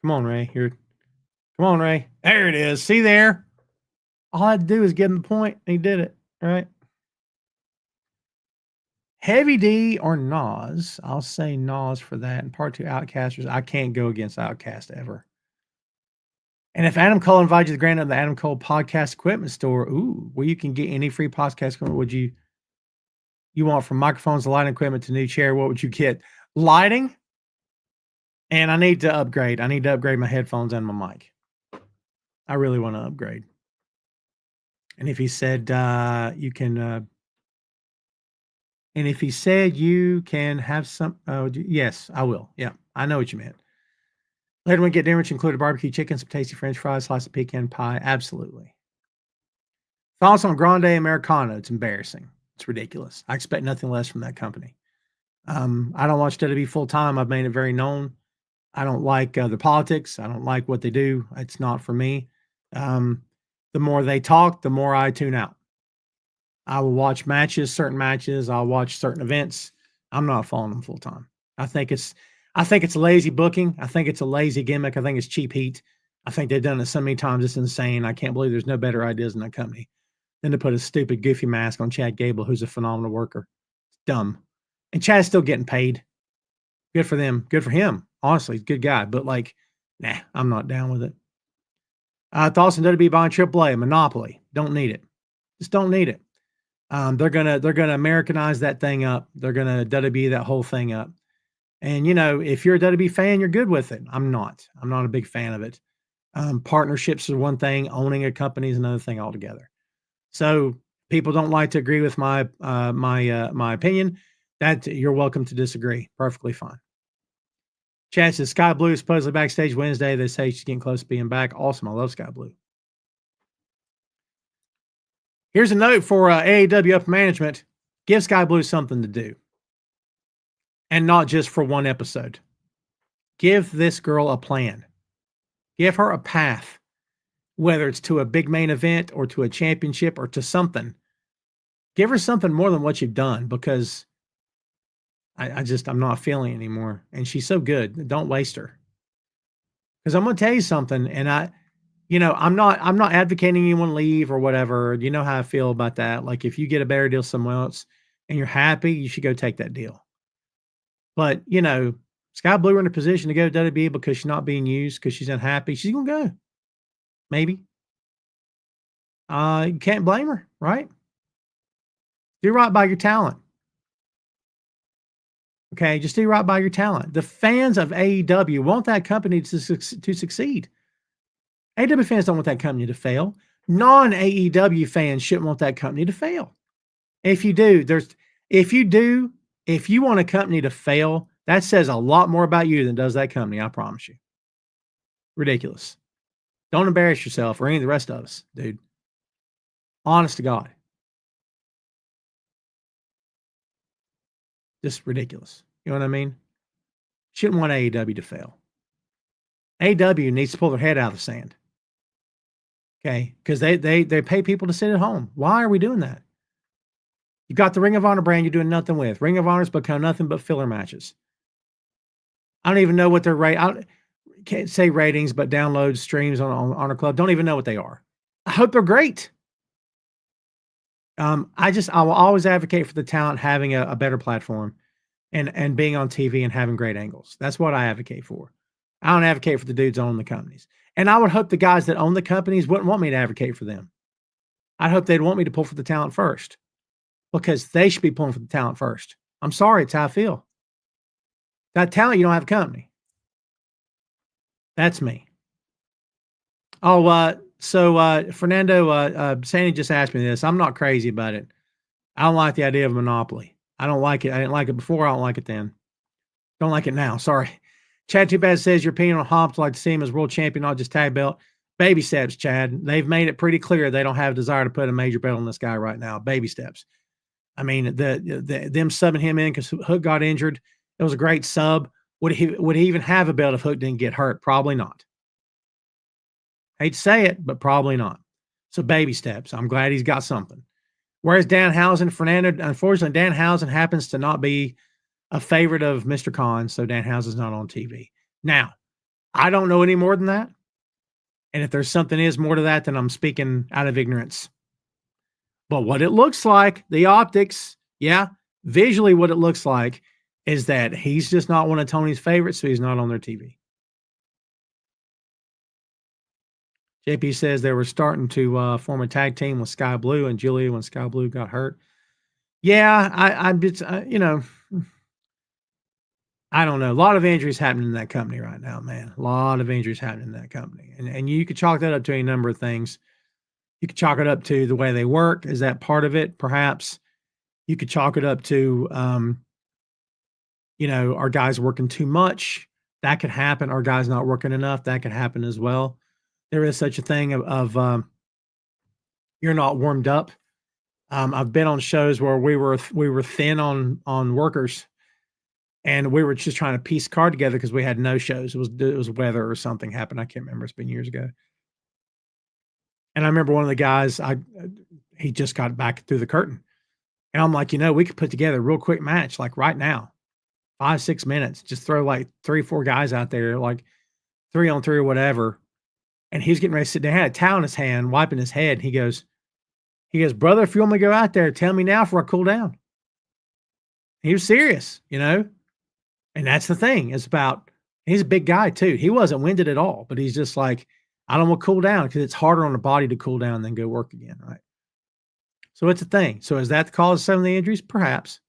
Come on, Ray. Here. Come on, Ray. There it is. See there? All I had to do is give him the point, and he did it. All right. Heavy D or Nas? I'll say Nas for that. And part 2 Outcasters. I can't go against Outcast ever. And if Adam Cole invited you to the grand of the Adam Cole podcast equipment store, where you can get any free podcast equipment, would you want from microphones to lighting equipment to new chair? What would you get? lighting, and I need to upgrade. I need to upgrade my headphones and my mic. I really want to upgrade. And if he said you can, and if he said you can have some, yes, I will. Yeah, I know what you meant. Later, we get dinner, which included barbecue chicken, some tasty French fries, slice of pecan pie. Absolutely. Thoughts on Grande Americano? It's embarrassing. It's ridiculous. I expect nothing less from that company. I don't watch WWE full time. I've made it very known. I don't like their politics. I don't like what they do. It's not for me. The more they talk, the more I tune out. I will watch matches, certain matches. I'll watch certain events. I'm not following them full time. I think it's lazy booking. I think it's a lazy gimmick. I think it's cheap heat. I think they've done it so many times. It's insane. I can't believe there's no better ideas in that company than to put a stupid, goofy mask on Chad Gable, who's a phenomenal worker. It's dumb. And Chad's still getting paid. Good for them. Good for him. Honestly, good guy. But like, nah, I'm not down with it. Thoughts on WWE buying AAA, monopoly. Don't need it. Just don't need it. They're gonna Americanize that thing up. They're gonna WWE that whole thing up. And if you're a WWE fan, you're good with it. I'm not. I'm not a big fan of it. Partnerships is one thing. Owning a company is another thing altogether. So people don't like to agree with my opinion. That you're welcome to disagree. Perfectly fine. Chad says Sky Blue is supposedly backstage Wednesday. They say she's getting close to being back. Awesome. I love Sky Blue. Here's a note for AEW upper management. Give Sky Blue something to do. And not just for one episode. Give this girl a plan. Give her a path. Whether it's to a big main event or to a championship or to something. Give her something more than what you've done, because I'm not feeling it anymore. And she's so good. Don't waste her. Because I'm going to tell you something, and I'm not advocating anyone leave or whatever. You know how I feel about that. Like, if you get a better deal somewhere else and you're happy, you should go take that deal. But, Sky Blue in a position to go to WWE because she's not being used, because she's unhappy. She's going to go. Maybe. You can't blame her, right? Do right by your talent. Okay, just do right by your talent. The fans of AEW want that company to succeed. AEW fans don't want that company to fail. Non-AEW fans shouldn't want that company to fail. If you want a company to fail, that says a lot more about you than does that company, I promise you. Ridiculous. Don't embarrass yourself or any of the rest of us, dude. Honest to God. Just ridiculous. You know what I mean? Shouldn't want AEW to fail. AEW needs to pull their head out of the sand. Okay? Because they pay people to sit at home. Why are we doing that? You got the Ring of Honor brand you're doing nothing with. Ring of Honor's become nothing but filler matches. I don't even know what their rate. I can't say ratings, but downloads, streams on Honor Club. Don't even know what they are. I hope they're great. I will always advocate for the talent having a better platform and being on TV and having great angles. That's what I advocate for. I don't advocate for the dudes owning the companies. And I would hope the guys that own the companies wouldn't want me to advocate for them. I'd hope they'd want me to pull for the talent first, because they should be pulling for the talent first. I'm sorry, it's how I feel. That talent, you don't have a company. That's me. So Fernando, Sandy just asked me this. I'm not crazy about it. I don't like the idea of monopoly. I don't like it. I didn't like it before. I don't like it then. Don't like it now. Sorry. Chad Too Bad says your opinion on Hobbs, like to see him as world champion, not just tag belt. Baby steps, Chad. They've made it pretty clear they don't have a desire to put a major belt on this guy right now. Baby steps. I mean, them subbing him in because Hook got injured. It was a great sub. Would he even have a belt if Hook didn't get hurt? Probably not. Hate to say it, but probably not. So baby steps. I'm glad he's got something. Whereas Danhausen, Fernando, unfortunately, Danhausen happens to not be a favorite of Mr. Khan, so Danhausen's not on TV. Now, I don't know any more than that. And if there's something is more to that, then I'm speaking out of ignorance. But what it looks like, the optics, visually what it looks like is that he's just not one of Tony's favorites, so he's not on their TV. JP says they were starting to form a tag team with Sky Blue and Julia when Sky Blue got hurt. Yeah, I I don't know. A lot of injuries happening in that company right now, man. A lot of injuries happening in that company. And you could chalk that up to a number of things. You could chalk it up to the way they work. Is that part of it? Perhaps. You could chalk it up to, our guys working too much. That could happen. Our guys not working enough. That could happen as well. There is such a thing of you're not warmed up. I've been on shows where we were thin on workers, and we were just trying to piece a card together because we had no shows. It was weather or something happened. I can't remember. It's been years ago. And I remember one of the guys, he just got back through the curtain, and I'm like, we could put together a real quick match like right now, 5-6 minutes. Just throw like 3-4 guys out there, like 3-on-3 or whatever. And he's getting ready to sit down. He had a towel in his hand, wiping his head. He goes, brother, if you want me to go out there, tell me now before I cool down. He was serious, And that's the thing. It's about, he's a big guy too. He wasn't winded at all, but he's just like, I don't want to cool down because it's harder on the body to cool down than go work again, right? So it's a thing. So is that the cause of some of the injuries? Perhaps.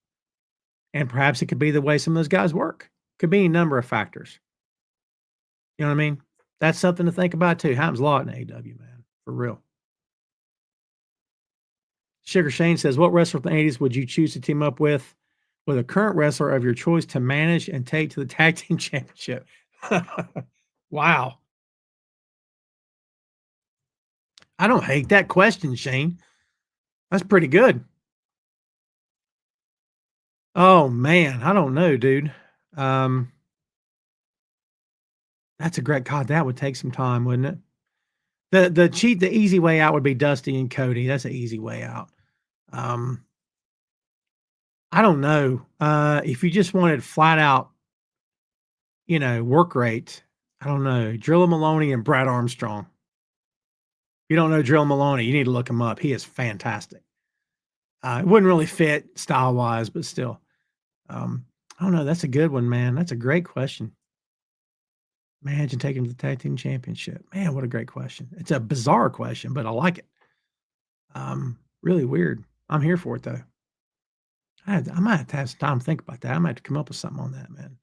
And perhaps it could be the way some of those guys work. Could be a number of factors. You know what I mean? That's something to think about too. Happens a lot in AEW, man. For real. Sugar Shane says, what wrestler from the 80s would you choose to team up with a current wrestler of your choice to manage and take to the tag team championship? Wow. I don't hate that question, Shane. That's pretty good. Oh, man. I don't know, dude. That's a great God. That would take some time, wouldn't it? The easy way out would be Dusty and Cody. That's an easy way out. I don't know. If you just wanted flat out, work rate, I don't know. Drilla Maloney and Brad Armstrong. If you don't know Drilla Maloney, you need to look him up. He is fantastic. It wouldn't really fit style wise, but still. I don't know. That's a good one, man. That's a great question. Imagine taking the tag team championship. Man, what a great question. It's a bizarre question, but I like it. Really weird. I'm here for it though. I might have to have some time to think about that. I might have to come up with something on that, man.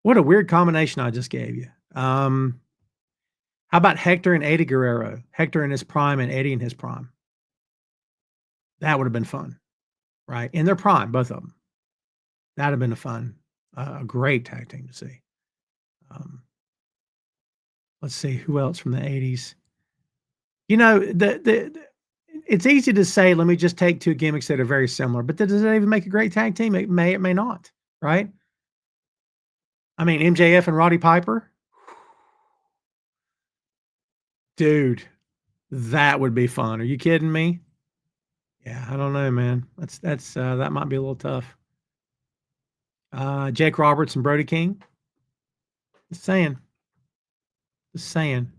What a weird combination I just gave you. How about Hector and Eddie Guerrero? Hector in his prime and Eddie in his prime. That would have been fun, right? In their prime, both of them. That would have been a great tag team to see. Let's see who else from the 80s. It's easy to say, let me just take two gimmicks that are very similar, but does that even make a great tag team? It may not, right? I mean, MJF and Roddy Piper. Dude, that would be fun. Are you kidding me? Yeah, I don't know, man. That's that might be a little tough. Jake Roberts and Brody King. Just saying.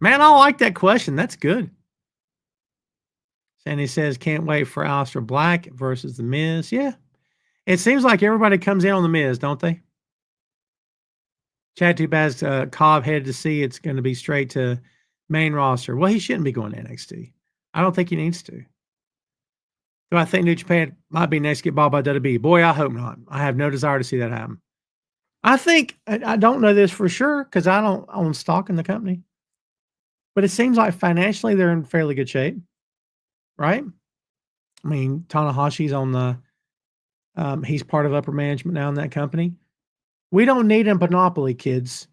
Man, I like that question. That's good. Sandy says, can't wait for Aleister Black versus The Miz. Yeah. It seems like everybody comes in on The Miz, don't they? Chad Tubaz, Cobb headed to see it's going to be straight to main roster. Well, he shouldn't be going to NXT. I don't think he needs to. Do I think New Japan might be next to get bought by WWE? Boy, I hope not. I have no desire to see that happen. I think, I don't know this for sure because I don't own stock in the company, but it seems like financially they're in fairly good shape, right? I mean, Tanahashi's on he's part of upper management now in that company. We don't need a monopoly, kids.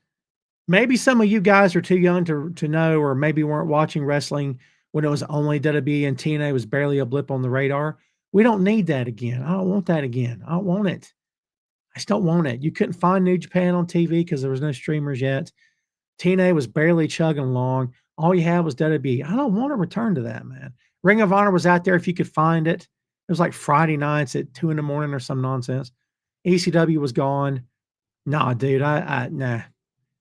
Maybe some of you guys are too young to know, or maybe weren't watching wrestling when it was only WWE and TNA was barely a blip on the radar. We don't need that again. I don't want that again. I don't want it. I just don't want it. You couldn't find New Japan on TV because there was no streamers yet. TNA was barely chugging along. All you had was WWE. I don't want to return to that, man. Ring of Honor was out there if you could find it. It was like Friday nights at 2 a.m. or some nonsense. ECW was gone. Nah, dude, nah.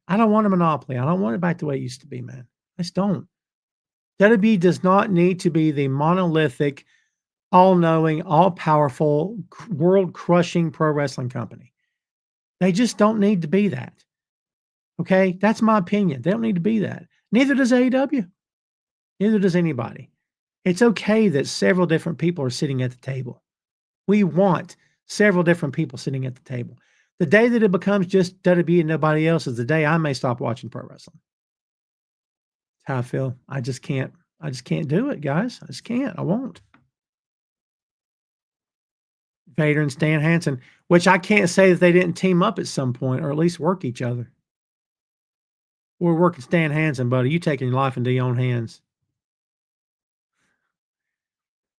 I don't want a monopoly. I don't want it back the way it used to be, man. I just don't. WWE does not need to be the monolithic, all-knowing, all-powerful, world-crushing pro wrestling company. They just don't need to be that. Okay? That's my opinion. They don't need to be that. Neither does AEW. Neither does anybody. It's okay that several different people are sitting at the table. We want several different people sitting at the table. The day that it becomes just WWE and nobody else is the day I may stop watching pro wrestling. That's how I feel. I just can't do it, guys. I just can't. I won't. Vader and Stan Hansen, which I can't say that they didn't team up at some point or at least work each other. We're working Stan Hansen, buddy. You taking your life into your own hands.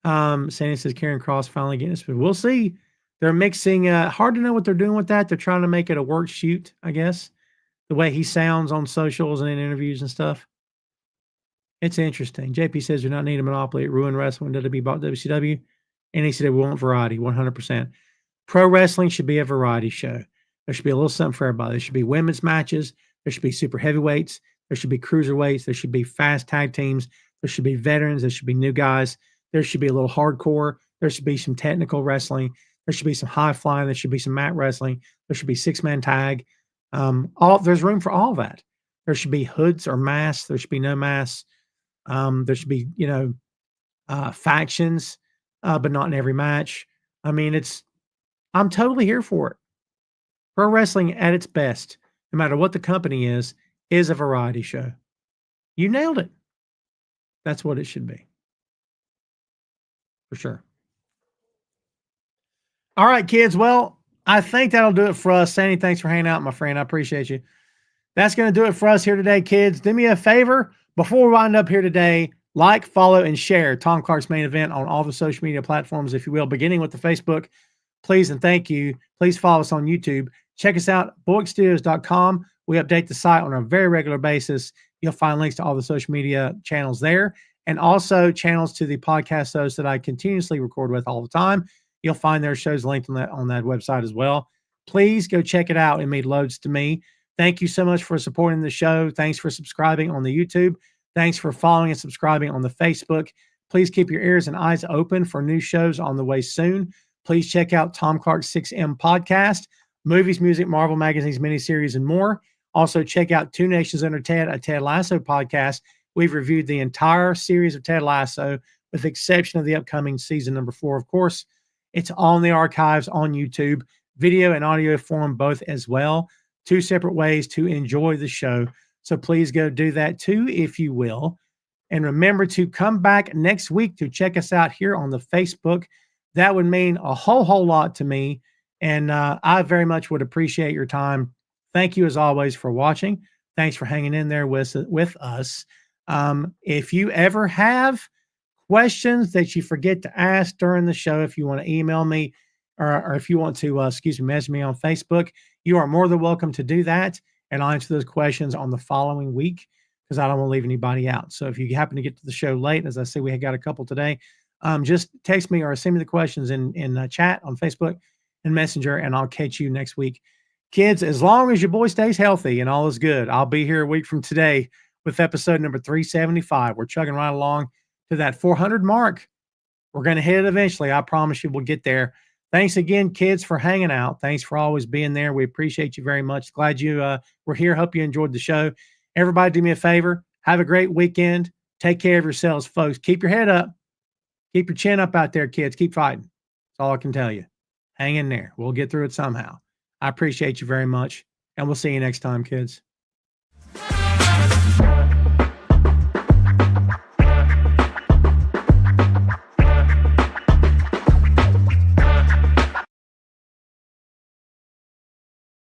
Sandy says Karen Cross finally getting this, but we'll see. They're mixing, hard to know what they're doing with that. They're trying to make it a work shoot, I guess. The way he sounds on socials and in interviews and stuff. It's interesting. JP says we don't need a monopoly. It ruined wrestling. WWE bought WCW. And he said we want variety, 100%. Pro wrestling should be a variety show. There should be a little something for everybody. There should be women's matches. There should be super heavyweights. There should be cruiserweights. There should be fast tag teams. There should be veterans. There should be new guys. There should be a little hardcore. There should be some technical wrestling. There should be some high flying. There should be some mat wrestling. There should be 6-man tag. There's room for all that. There should be hoods or masks. There should be no masks. There should be, factions, but not in every match. I mean, I'm totally here for it. Pro wrestling at its best, no matter what the company is a variety show. You nailed it. That's what it should be. For sure. All right, kids. Well, I think that'll do it for us. Sandy, thanks for hanging out, my friend. I appreciate you. That's going to do it for us here today, kids. Do me a favor before we wind up here today. Like, follow, and share Tom Clark's Main Event on all the social media platforms, if you will, beginning with the Facebook. Please and thank you. Please follow us on YouTube. Check us out, boinkstudios.com. We update the site on a very regular basis. You'll find links to all the social media channels there, and also channels to the podcast shows that I continuously record with all the time. You'll find their shows linked on that website as well. Please go check it out. It made loads to me. Thank you so much for supporting the show. Thanks for subscribing on the YouTube. Thanks for following and subscribing on the Facebook. Please keep your ears and eyes open for new shows on the way soon. Please check out Tom Clark's 6M podcast, movies, music, Marvel magazines, miniseries, and more. Also, check out Two Nations Under Ted, a Ted Lasso podcast. We've reviewed the entire series of Ted Lasso, with the exception of the upcoming season number 4, of course. It's all in the archives on YouTube, video and audio form both as well. 2 separate ways to enjoy the show. So please go do that too, if you will. And remember to come back next week to check us out here on the Facebook. That would mean a whole lot to me. And I very much would appreciate your time. Thank you, as always, for watching. Thanks for hanging in there with us. If you ever have questions that you forget to ask during the show, if you want to email me or if you want to, message me on Facebook, you are more than welcome to do that. And I'll answer those questions on the following week, because I don't want to leave anybody out. So if you happen to get to the show late, as I said, we had got a couple today, just text me or send me the questions in chat on Facebook and Messenger, and I'll catch you next week. Kids, as long as your boy stays healthy and all is good, I'll be here a week from today with episode number 375. We're chugging right along to that 400 mark. We're going to hit it eventually. I promise you we'll get there. Thanks again, kids, for hanging out. Thanks for always being there. We appreciate you very much. Glad you were here. Hope you enjoyed the show. Everybody, do me a favor. Have a great weekend. Take care of yourselves, folks. Keep your head up. Keep your chin up out there, kids. Keep fighting. That's all I can tell you. Hang in there. We'll get through it somehow. I appreciate you very much, and we'll see you next time, kids.